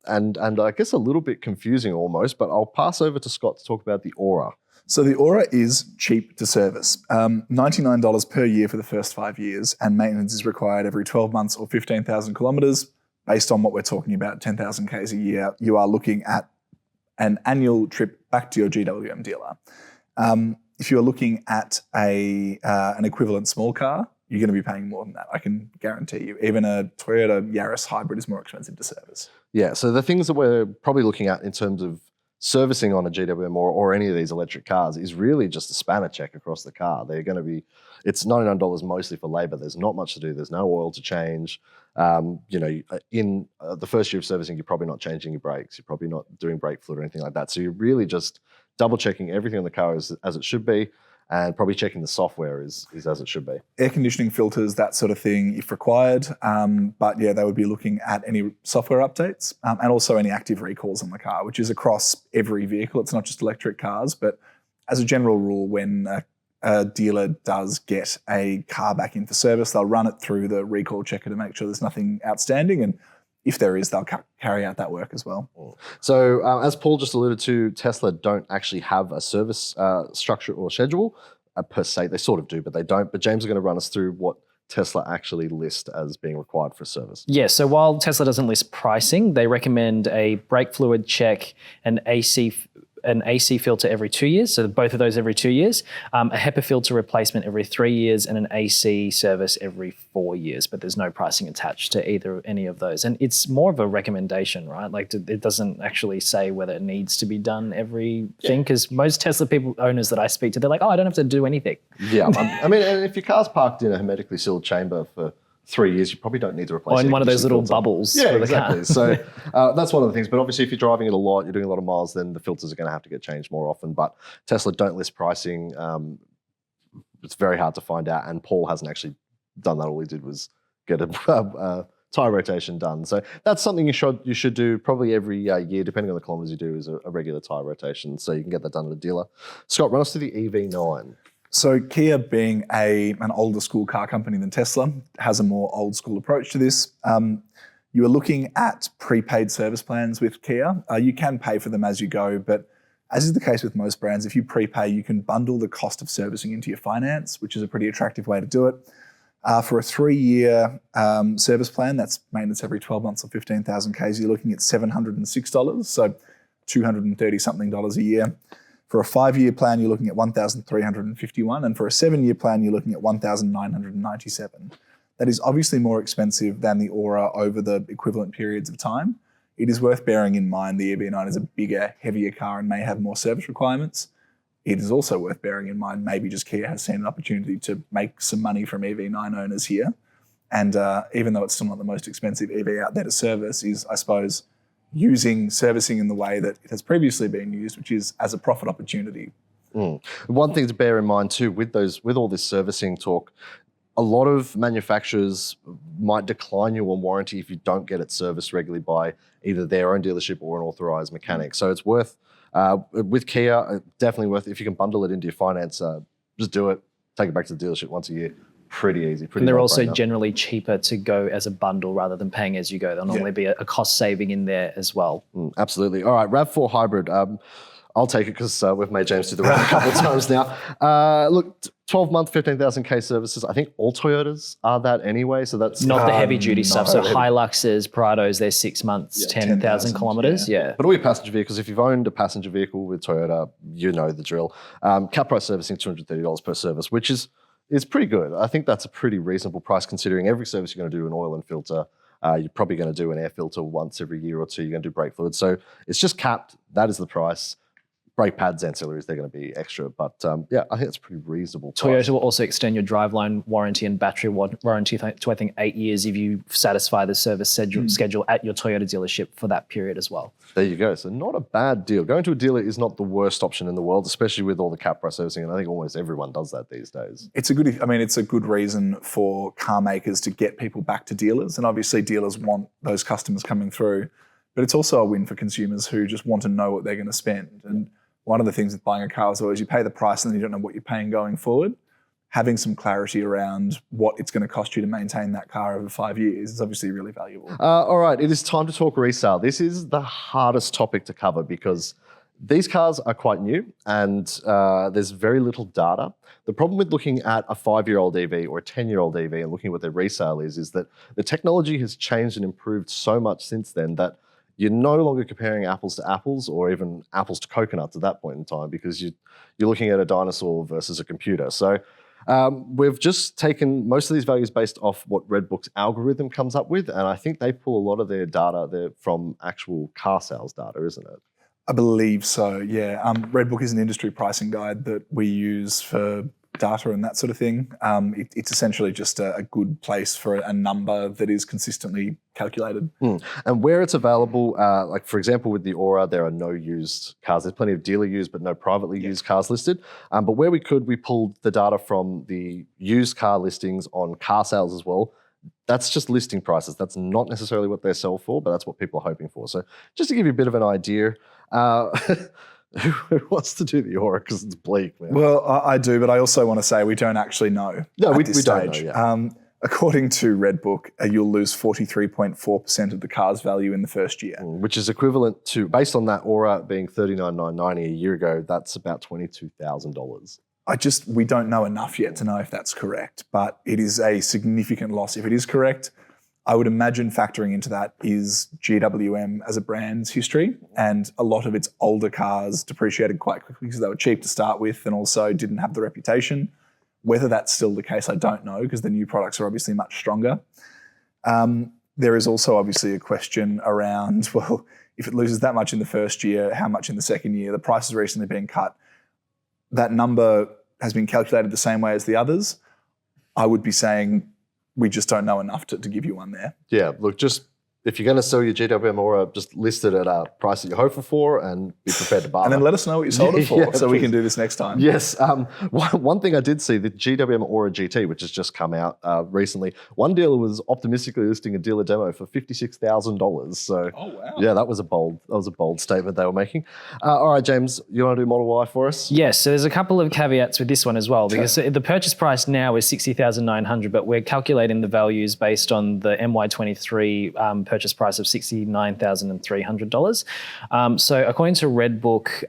And I guess a little bit confusing almost, but I'll pass over to Scott to talk about the Ora. So the Ora is cheap to service, $99 per year for the first 5 years, and maintenance is required every 12 months or 15,000 kilometres. Based on what we're talking about, 10,000 Ks a year, you are looking at an annual trip back to your GWM dealer. If you're looking at an equivalent small car, you're going to be paying more than that. I can guarantee you. Even a Toyota Yaris Hybrid is more expensive to service. Yeah, so the things that we're probably looking at in terms of servicing on a GWM or any of these electric cars is really just a spanner check across the car. They're going to be, it's $99 mostly for labour. There's not much to do. There's no oil to change. In the first year of servicing, you're probably not changing your brakes. You're probably not doing brake fluid or anything like that. So you're really just double checking everything on the car as it should be. And probably checking the software is as it should be. Air conditioning filters, that sort of thing, if required. But yeah, they would be looking at any software updates and also any active recalls on the car, which is across every vehicle. It's not just electric cars, but as a general rule, when a dealer does get a car back in for service, they'll run it through the recall checker to make sure there's nothing outstanding. And if there is, they'll carry out that work as well. So as Paul just alluded to, Tesla don't actually have a service structure or schedule per se. They sort of do, but they don't. But James is going to run us through what Tesla actually list as being required for service. Yeah, so while Tesla doesn't list pricing, they recommend a brake fluid check, an AC filter every 2 years, so both of those every 2 years, a HEPA filter replacement every 3 years, and an AC service every 4 years, but there's no pricing attached to any of those. And it's more of a recommendation, right? Like it doesn't actually say whether it needs to be done everything, because most Tesla owners that I speak to, they're like, oh, I don't have to do anything. Yeah, I mean, and if your car's parked in a hermetically sealed chamber for 3 years, you probably don't need to replace it. Or in one of those little bubbles. Yeah, for the exactly. car. So that's one of the things. But obviously, if you're driving it a lot, you're doing a lot of miles, then the filters are going to have to get changed more often. But Tesla don't list pricing. It's very hard to find out. And Paul hasn't actually done that. All he did was get a tire rotation done. So that's something you should do probably every year, depending on the kilometers you do, is a regular tire rotation. So you can get that done at a dealer. Scott, run us through the EV9. So Kia, being an older school car company than Tesla, has a more old school approach to this. You are looking at prepaid service plans with Kia. You can pay for them as you go, but as is the case with most brands, if you prepay, you can bundle the cost of servicing into your finance, which is a pretty attractive way to do it. For a 3-year service plan, that's maintenance every 12 months or 15,000 Ks, you're looking at $706, so $230 something a year. For a 5-year plan, you're looking at $1,351, and for a 7-year plan, you're looking at $1,997. That is obviously more expensive than the Ora over the equivalent periods of time. It is worth bearing in mind the EV9 is a bigger, heavier car and may have more service requirements. It is also worth bearing in mind maybe just Kia has seen an opportunity to make some money from EV9 owners here. And even though it's still not the most expensive EV out there to service, is, I suppose, using servicing in the way that it has previously been used, which is as a profit opportunity. One thing to bear in mind too, with all this servicing talk, a lot of manufacturers might decline you on warranty if you don't get it serviced regularly by either their own dealership or an authorized mechanic. So it's worth, with Kia, definitely worth, if you can bundle it into your finance, just do it, take it back to the dealership once a year. Pretty easy. And they're also generally cheaper to go as a bundle rather than paying as you go. There'll normally be a cost saving in there as well. Absolutely. All right, RAV4 Hybrid. I'll take it because we've made James do the round a couple of times now. Look, 12-month, 15,000 K services. I think all Toyotas are that anyway. So that's not the heavy duty stuff. So Hiluxes, Prados, they're 6 months, 10,000 kilometers. Yeah. But all your passenger vehicles, if you've owned a passenger vehicle with Toyota, you know the drill. Cap price servicing, $230 per service, which is pretty good. I think that's a pretty reasonable price considering every service you're going to do an oil and filter. You're probably going to do an air filter once every year or two. You're going to do brake fluid. So it's just capped. That is the price. brake pads, ancillaries, they're going to be extra. But yeah, I think it's pretty reasonable price. Toyota will also extend your driveline warranty and battery warranty to, I think, 8 years if you satisfy the service schedule at your Toyota dealership for that period as well. There you go. So not a bad deal. Going to a dealer is not the worst option in the world, especially with all the cap price servicing. And I think almost everyone does that these days. It's a good reason for car makers to get people back to dealers. And obviously dealers want those customers coming through. But it's also a win for consumers who just want to know what they're going to spend. And one of the things with buying a car is always you pay the price and then you don't know what you're paying going forward. Having some clarity around what it's going to cost you to maintain that car over 5 years is obviously really valuable. All right, it is time to talk resale. This is the hardest topic to cover because these cars are quite new and there's very little data. The problem with looking at a 5-year-old EV or a 10-year-old EV and looking at what their resale is that the technology has changed and improved so much since then that you're no longer comparing apples to apples or even apples to coconuts at that point in time because you're looking at a dinosaur versus a computer. So we've just taken most of these values based off what Redbook's algorithm comes up with, and I think they pull a lot of their data there from actual car sales data, isn't it? I believe so, yeah. Redbook is an industry pricing guide that we use for data and that sort of thing. It's essentially just a good place for a number that is consistently calculated. And where it's available, like for example with the Ora, there are no used cars. There's plenty of dealer used, but no privately used cars listed. But where we could, we pulled the data from the used car listings on car sales as well. That's just listing prices. That's not necessarily what they sell for, but that's what people are hoping for. So just to give you a bit of an idea, who wants to do the Ora because it's bleak, man? Well, I do, but I also want to say we don't actually know. No, we don't know. Yeah. According to Redbook, you'll lose 43.4% of the car's value in the first year. Which is equivalent to, based on that Ora being $39,990 a year ago, that's about $22,000. We don't know enough yet to know if that's correct, but it is a significant loss. If it is correct, I would imagine factoring into that is GWM as a brand's history, and a lot of its older cars depreciated quite quickly because they were cheap to start with and also didn't have the reputation. Whether that's still the case, I don't know, because the new products are obviously much stronger. There is also obviously a question around, well, if it loses that much in the first year, how much in the second year? The price has recently been cut. That number has been calculated the same way as the others. I would be saying we just don't know enough to give you one there. Yeah, look, just if you're going to sell your GWM Ora, just list it at a price that you're hopeful for and be prepared to buy And then let us know what you sold it for so we can do this next time. Yes. One thing I did see, the GWM Ora GT, which has just come out recently, one dealer was optimistically listing a dealer demo for $56,000. So, oh, wow. Yeah, that was a bold statement they were making. All right, James, you want to do Model Y for us? Yes, so there's a couple of caveats with this one as well, because the purchase price now is $60,900, but we're calculating the values based on the MY23 purchase price of $69,300. So according to Redbook,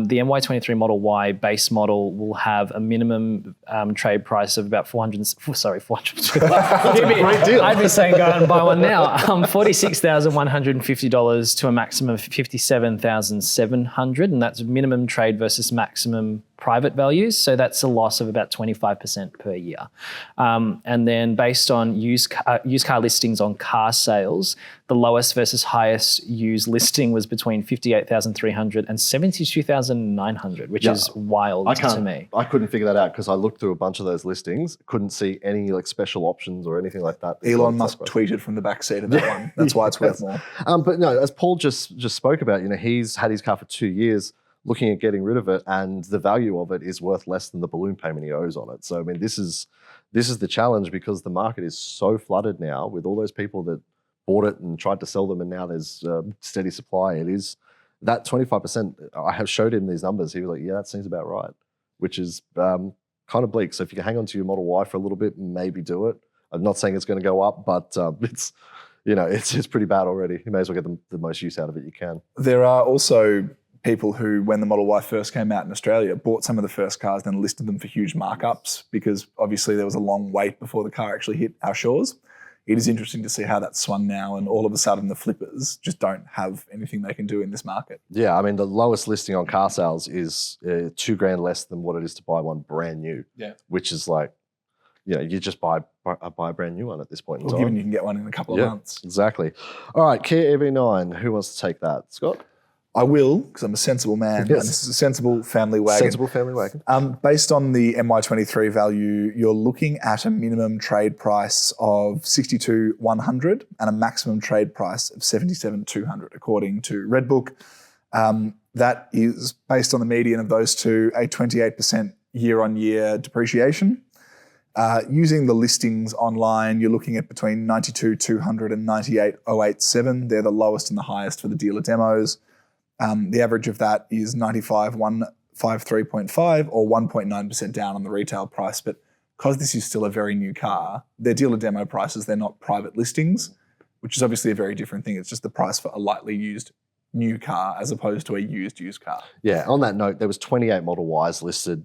the MY23 Model Y base model will have a minimum trade price of about $400. Great deal. I'd be saying go out and buy one now. $46,150 to a maximum of $57,700, and that's minimum trade versus maximum private values. So that's a loss of about 25% per year. And then based on used car listings on car sales, the lowest versus highest used listing was between $58,300 and $72,900, which is wild to me. I couldn't figure that out because I looked through a bunch of those listings, couldn't see any like special options or anything like that. Elon Musk tweeted from the backseat of that one. That's why it's worth more. But no, as Paul just spoke about, he's had his car for 2 years, looking at getting rid of it, and the value of it is worth less than the balloon payment he owes on it. So I mean, this is the challenge because the market is so flooded now with all those people that bought it and tried to sell them, and now there's steady supply. It is that 25%. I have showed him these numbers. He was like, "Yeah, that seems about right," which is kind of bleak. So if you can hang on to your Model Y for a little bit, maybe do it. I'm not saying it's going to go up, but it's pretty bad already. You may as well get the most use out of it you can. There are also people who, when the Model Y first came out in Australia, bought some of the first cars, then listed them for huge markups because obviously there was a long wait before the car actually hit our shores. It is interesting to see how that's swung now, and all of a sudden the flippers just don't have anything they can do in this market. Yeah, I mean, the lowest listing on car sales is $2,000 less than what it is to buy one brand new. Yeah, which is like, you just buy a brand new one at this point in time. Given you can get one in a couple of months. Exactly. All right, Kia EV9. Who wants to take that? Scott? I will, because I'm a sensible man, and this is a sensible family wagon. Sensible family wagon. Based on the MY23 value, you're looking at a minimum trade price of 62,100 and a maximum trade price of 77,200, according to Redbook. That is, based on the median of those two, a 28% year-on-year depreciation. Using the listings online, you're looking at between 92,200 and 98,087. They're the lowest and the highest for the dealer demos. The average of that is 95,153.5 or 1.9% down on the retail price. But because this is still a very new car, they're dealer demo prices, they're not private listings, which is obviously a very different thing. It's just the price for a lightly used new car as opposed to a used car. Yeah, on that note, there was 28 Model Ys listed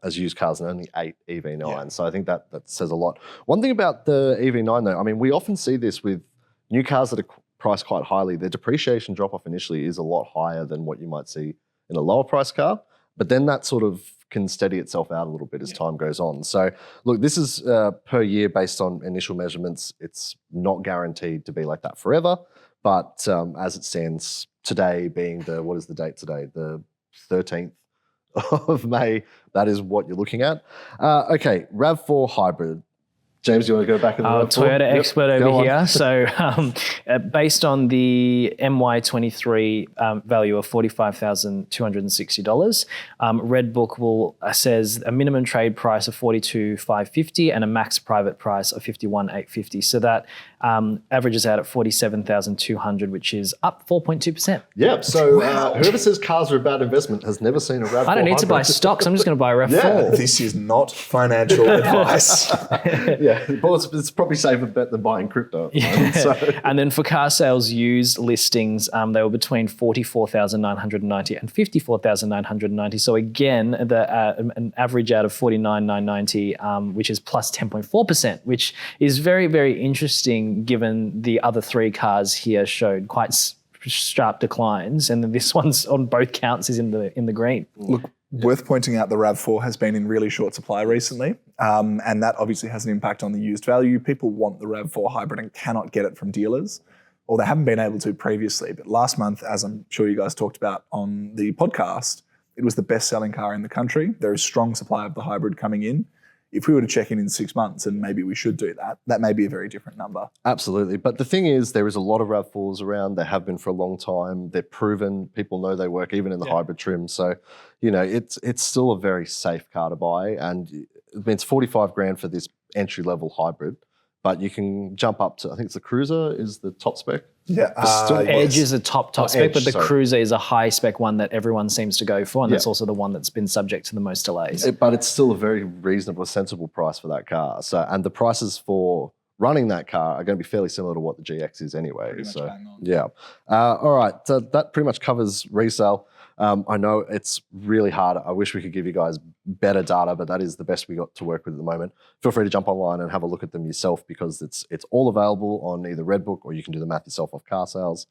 as used cars and only 8 EV9. Yeah. So I think that says a lot. One thing about the EV9 though, I mean, we often see this with new cars that are priced quite highly. Their depreciation drop-off initially is a lot higher than what you might see in a lower price car, but then that sort of can steady itself out a little bit as time goes on. So look, this is per year based on initial measurements. It's not guaranteed to be like that forever, but as it stands today, being what is the date today? The 13th of May, that is what you're looking at. Okay, RAV4 Hybrid. James, you want to go back in the Toyota expert over here. So based on the MY23 value of $45,260, Redbook says a minimum trade price of $42,550 and a max private price of $51,850. So that averages out at $47,200, which is up 4.2%. Yeah. So whoever says cars are a bad investment has never seen a RAV4 I don't need to buy stocks. I'm just going to buy a RAV4. Yeah, this is not financial advice. Yeah. Well, it's probably safer bet than buying crypto. So. And then for car sales used listings, they were between 44,990 and 54,990. So again, an average out of 49,990, which is plus 10.4%, which is very, very interesting given the other three cars here showed quite sharp declines, and then this one's on both counts is in the green. Look, worth pointing out the RAV4 has been in really short supply recently, and that obviously has an impact on the used value. People want the RAV4 Hybrid and cannot get it from dealers, or they haven't been able to previously. But last month, as I'm sure you guys talked about on the podcast, it was the best-selling car in the country. There is strong supply of the hybrid coming in. If we were to check in 6 months, and maybe we should do that, that may be a very different number. Absolutely. But the thing is, there is a lot of RAV4s around. They have been for a long time. They're proven. People know they work, even in the hybrid trim. So, you know, it's still a very safe car to buy. And it's 45 grand for this entry-level hybrid. But you can jump up to, I think it's the Cruiser is the top spec. Yeah. Edge is a top spec, Edge, but the Cruiser is a high spec one that everyone seems to go for, and that's also the one that's been subject to the most delays. But it's still a very reasonable, sensible price for that car. So, and the prices for running that car are going to be fairly similar to what the GX is anyway. So, yeah. All right. So that pretty much covers resale. I know it's really hard. I wish we could give you guys better data, but that is the best we got to work with at the moment. Feel free to jump online and have a look at them yourself, because it's all available on either Redbook, or you can do the math yourself off car sales.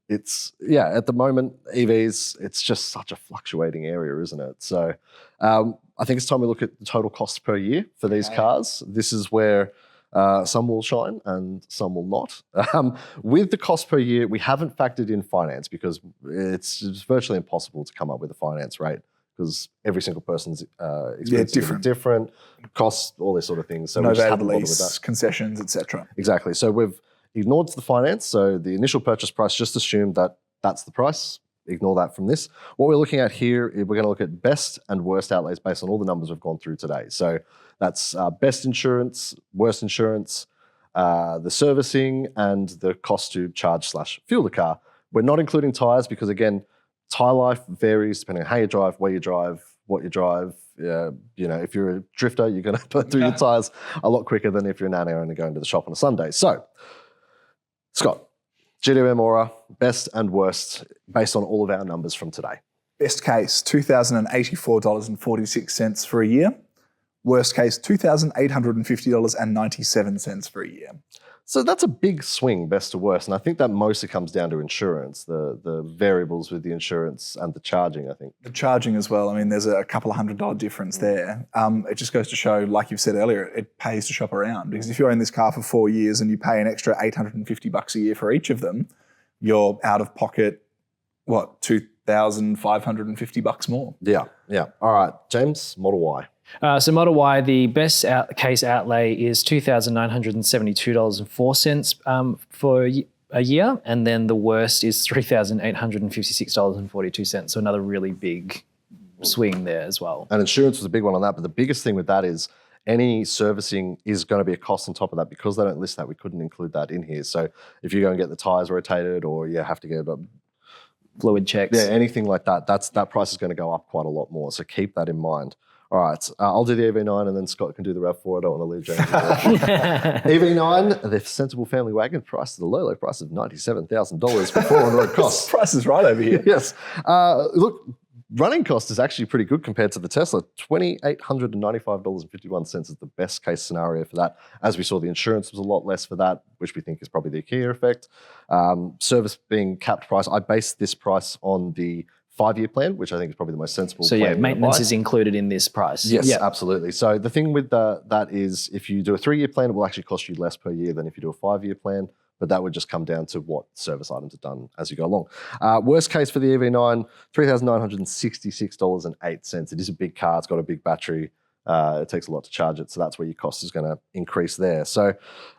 It's, at the moment, EVs, it's just such a fluctuating area, isn't it? So I think it's time we look at the total cost per year for these cars. This is where some will shine and some will not. With the cost per year, we haven't factored in finance, because it's virtually impossible to come up with a finance rate, because every single person's experience is different, costs, all these sort of things. So we just haven't bothered with that. Concessions, etc. Exactly. So we've ignored the finance. So the initial purchase price, just assume that that's the price. Ignore that from this. What we're looking at here, we're going to look at best and worst outlays based on all the numbers we've gone through today. So that's best insurance, worst insurance, the servicing, and the cost to charge/fuel the car. We're not including tyres, because again, tyre life varies depending on how you drive, where you drive, what you drive. You know, if you're a drifter, you're going to put through your tyres a lot quicker than if you're a nanny only going to the shop on a Sunday. So, Scott, GWM Ora, best and worst based on all of our numbers from today. Best case, $2,084.46 for a year. Worst case, $2,850.97 for a year. So that's a big swing, best to worst. And I think that mostly comes down to insurance, the variables with the insurance and the charging, I think. The charging as well. I mean, there's a couple of $100 difference there. It just goes to show, like you've said earlier, it pays to shop around. Because if you own this car for 4 years and you pay an extra $850 a year for each of them, you're out of pocket what, $2,550 more. Yeah. All right, James, Model Y. So Model Y, the best case outlay is $2,972.04 for a year, and then the worst is $3,856.42. So another really big swing there as well. And insurance was a big one on that, but the biggest thing with that is any servicing is going to be a cost on top of that. Because they don't list that, we couldn't include that in here. So if you go and get the tyres rotated, or you have to get Fluid checks. yeah, anything like that, that price is going to go up quite a lot more. So keep that in mind. All right, I'll do the EV9 and then Scott can do the Rav4. I don't want to leave James. EV9, the sensible family wagon, priced at a low price of $97,000 before on-road costs. Price is right over here. Yes. Look, running cost is actually pretty good compared to the Tesla. $2,895.51 is the best case scenario for that. As we saw, the insurance was a lot less for that, which we think is probably the key effect. Service being capped price. I based this price on the 5-year plan, which I think is probably the most sensible. So yeah, maintenance is included in this price. Yes, absolutely. So the thing with that is, if you do a 3-year plan, it will actually cost you less per year than if you do a 5-year plan. But that would just come down to what service items are done as you go along. Worst case for the EV9, $3,966.08. It is a big car. It's got a big battery. It takes a lot to charge it. So that's where your cost is going to increase there. So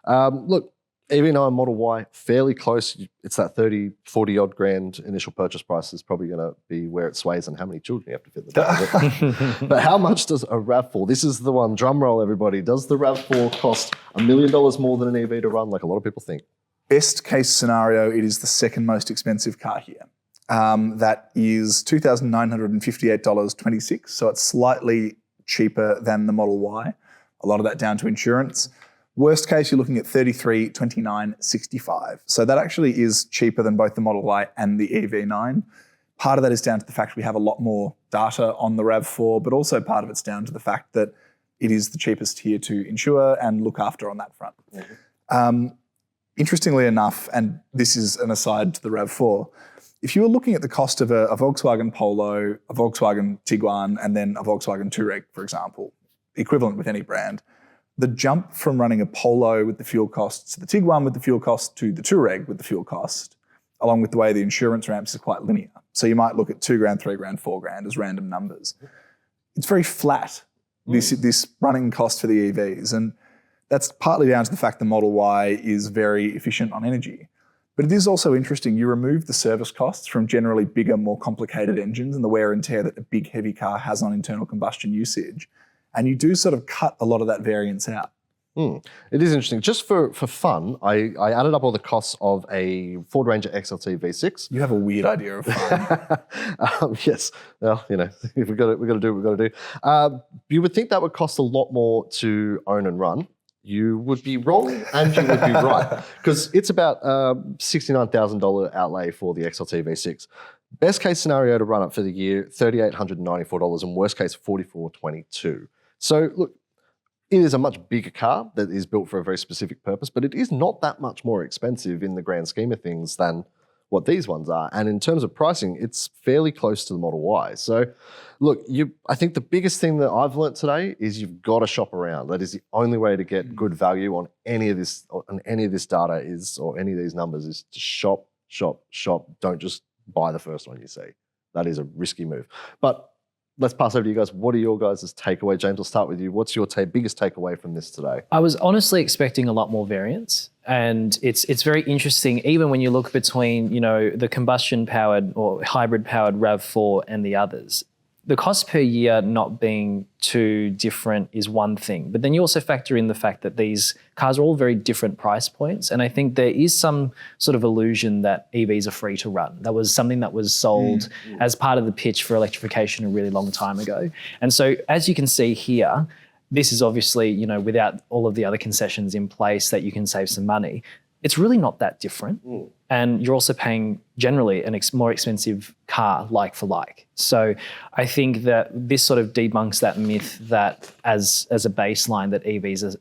look, EV9 Model Y, fairly close. It's that 30, 40 odd grand initial purchase price is probably going to be where it sways, and how many children you have to fit in the back of it. But how much does a Rav4, this is the one, drum roll everybody, does the Rav4 cost $1 million more than an EV to run, like a lot of people think? Best case scenario, it is the second most expensive car here. That is $2,958.26. So it's slightly cheaper than the Model Y. A lot of that down to insurance. Worst case, you're looking at $33,2965. So that actually is cheaper than both the Model Y and the EV9. Part of that is down to the fact we have a lot more data on the RAV4, but also part of it's down to the fact that it is the cheapest here to insure and look after on that front. Mm-hmm. Interestingly enough, and this is an aside to the RAV4, if you were looking at the cost of a Volkswagen Polo, a Volkswagen Tiguan, and then a Volkswagen Touareg, for example, equivalent with any brand, the jump from running a Polo with the fuel costs to the Tiguan with the fuel cost to the Touareg with the fuel cost, along with the way the insurance ramps is quite linear. So you might look at $2,000, $3,000, $4,000 as random numbers. It's very flat, this running cost for the EVs. And that's partly down to the fact the Model Y is very efficient on energy. But it is also interesting, you remove the service costs from generally bigger, more complicated engines and the wear and tear that a big, heavy car has on internal combustion usage, and you do sort of cut a lot of that variance out. It is interesting. Just for fun, I added up all the costs of a Ford Ranger XLT V6. You have a weird idea of fun. Yes. Well, you know, if we've got to do what we've got to do. You would think that would cost a lot more to own and run. You would be wrong and you would be right, because it's about $69,000 outlay for the XLT V6. Best case scenario to run it for the year, $3,894, and worst case, $4,422. So look, it is a much bigger car that is built for a very specific purpose, but it is not that much more expensive in the grand scheme of things than what these ones are. And in terms of pricing, it's fairly close to the Model Y. So look, I think the biggest thing that I've learnt today is you've got to shop around. That is the only way to get good value on any of this data or any of these numbers, is to shop. Don't just buy the first one you see. That is a risky move. But let's pass over to you guys. What are your guys' takeaway? James, I'll start with you. What's your biggest takeaway from this today? I was honestly expecting a lot more variance. And it's very interesting, even when you look between, the combustion-powered or hybrid-powered RAV4 and the others. The cost per year not being too different is one thing, but then you also factor in the fact that these cars are all very different price points. And I think there is some sort of illusion that EVs are free to run. That was something that was sold as part of the pitch for electrification a really long time ago. And so as you can see here, this is obviously, without all of the other concessions in place that you can save some money. It's really not that different. And you're also paying generally a more expensive car like for like. So I think that this sort of debunks that myth that as a baseline that EVs are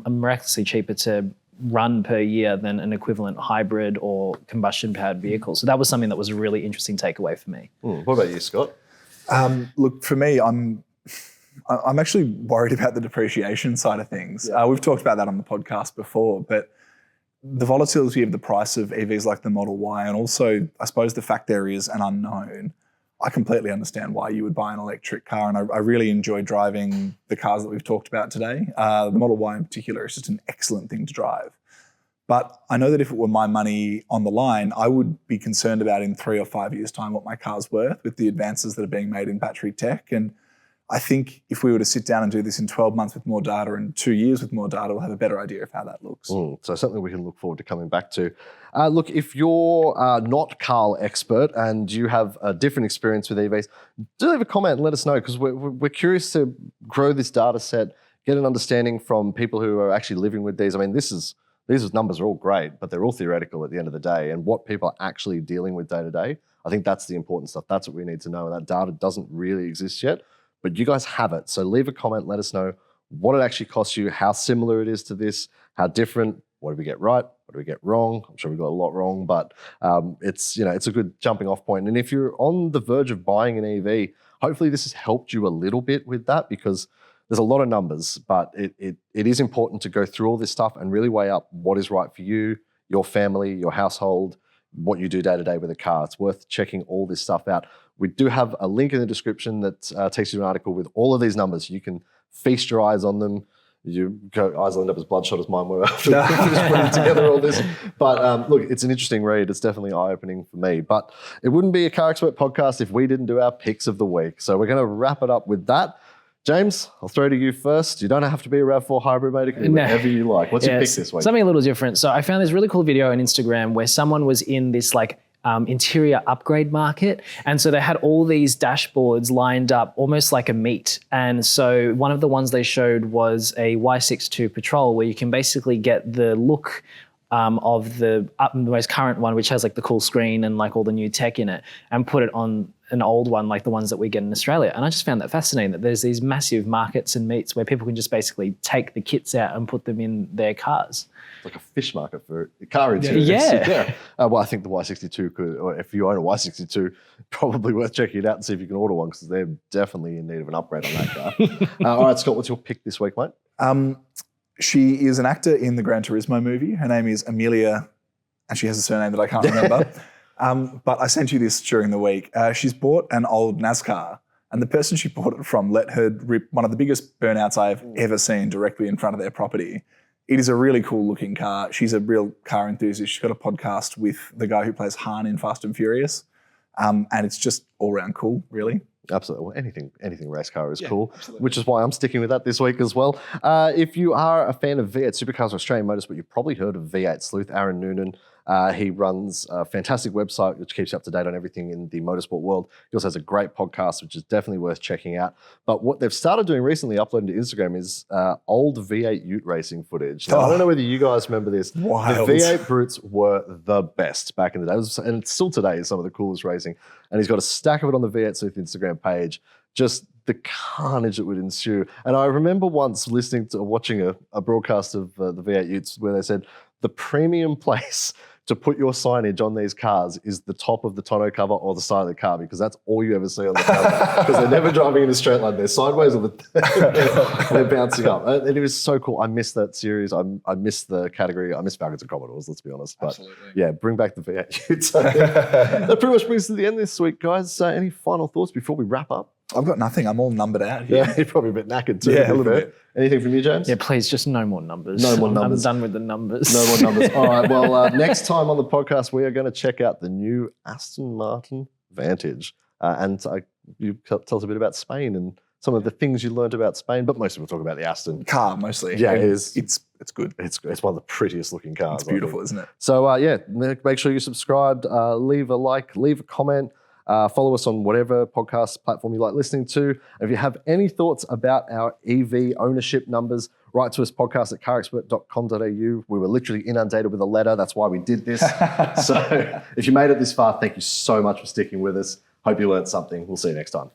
miraculously cheaper to run per year than an equivalent hybrid or combustion powered vehicle. So that was something that was a really interesting takeaway for me. What about you, Scott? Look, for me, I'm actually worried about the depreciation side of things. We've talked about that on the podcast before, but the volatility of the price of EVs like the Model Y, and also, I suppose, the fact there is an unknown, I completely understand why you would buy an electric car, and I really enjoy driving the cars that we've talked about today. The Model Y in particular is just an excellent thing to drive. But I know that if it were my money on the line, I would be concerned about in 3 or 5 years' time what my car's worth with the advances that are being made in battery tech. And I think if we were to sit down and do this in 12 months with more data and 2 years with more data, we'll have a better idea of how that looks. So something we can look forward to coming back to. Look, if you're not CarExpert and you have a different experience with EVs, do leave a comment and let us know, because we're curious to grow this data set, get an understanding from people who are actually living with these. I mean, these numbers are all great, but they're all theoretical at the end of the day. And what people are actually dealing with day to day, I think that's the important stuff. That's what we need to know. And that data doesn't really exist yet, but you guys have it. So leave a comment, let us know what it actually costs you, how similar it is to this, how different, what did we get right, what did we get wrong? I'm sure we got a lot wrong, but it's a good jumping off point. And if you're on the verge of buying an EV, hopefully this has helped you a little bit with that, because there's a lot of numbers, but it is important to go through all this stuff and really weigh up what is right for you, your family, your household, what you do day to day with a car. It's worth checking all this stuff out. We do have a link in the description that takes you to an article with all of these numbers. You can feast your eyes on them. Eyes will end up as bloodshot as mine were after just putting together all this. But look, it's an interesting read. It's definitely eye-opening for me. But it wouldn't be a Car Expert podcast if we didn't do our picks of the week. So we're going to wrap it up with that. James, I'll throw to you first. You don't have to be a Rav4 hybrid, mate. It can be whatever you like. What's your pick this week? Something a little different. So I found this really cool video on Instagram where someone was in this interior upgrade market. And so they had all these dashboards lined up almost like a meet. And so one of the ones they showed was a Y62 Patrol, where you can basically get the look of the most current one, which has like the cool screen and like all the new tech in it, and put it on an old one like the ones that we get in Australia. And I just found that fascinating, that there's these massive markets and meets where people can just basically take the kits out and put them in their cars. It's like a fish market for car interiors. Yeah. Well, I think the Y62 could, or if you own a Y62, probably worth checking it out and see if you can order one, because they're definitely in need of an upgrade on that car. All right, Scott, what's your pick this week, mate? She is an actor in the Gran Turismo movie. Her name is Amelia, and she has a surname that I can't remember. But I sent you this during the week. She's bought an old NASCAR, and the person she bought it from let her rip one of the biggest burnouts I've ever seen directly in front of their property. It is a really cool looking car. She's a real car enthusiast. She's got a podcast with the guy who plays Han in Fast and Furious. And it's just all around cool, really. Absolutely. Well, anything race car is cool, absolutely. Which is why I'm sticking with that this week as well. If you are a fan of V8 Supercars or Australian Motorsport, you've probably heard of V8 Sleuth, Aaron Noonan. He runs a fantastic website which keeps you up to date on everything in the motorsport world. He also has a great podcast, which is definitely worth checking out. But what they've started doing recently, uploading to Instagram, is old V8 Ute racing footage. Now, I don't know whether you guys remember this. Wild. The V8 Brutes were the best back in the day. And still today is some of the coolest racing. And he's got a stack of it on the V8 Sleuth Instagram page. Just the carnage that would ensue. And I remember once watching a broadcast of the V8 Utes where they said the premium place to put your signage on these cars is the top of the tonneau cover or the side of the car, because that's all you ever see on the cover. Because they're never driving in a straight line. They're sideways or they're bouncing up. And it was so cool. I missed that series. I missed the category. I missed Falcons and Commodores, let's be honest. But absolutely. Yeah, bring back the V8 Utes. That pretty much brings us to the end this week, guys. Any final thoughts before we wrap up? I've got nothing. I'm all numbered out here. Yeah, you're probably a bit knackered too. Yeah, a little bit. Anything from you, James? Yeah, please, just no more numbers. No more numbers. I'm done with the numbers. No more numbers. All right, well, next time on the podcast, we are going to check out the new Aston Martin Vantage. And you tell us a bit about Spain and some of the things you learned about Spain, but mostly we'll talk about the Aston. Car, mostly. Yeah, it is. It's good. It's one of the prettiest looking cars. It's beautiful, isn't it? So, make sure you're subscribed, leave a like, leave a comment. Follow us on whatever podcast platform you like listening to. If you have any thoughts about our EV ownership numbers, write to us, podcast@carexpert.com.au. We were literally inundated with a letter. That's why we did this. So if you made it this far, thank you so much for sticking with us. Hope you learned something. We'll see you next time.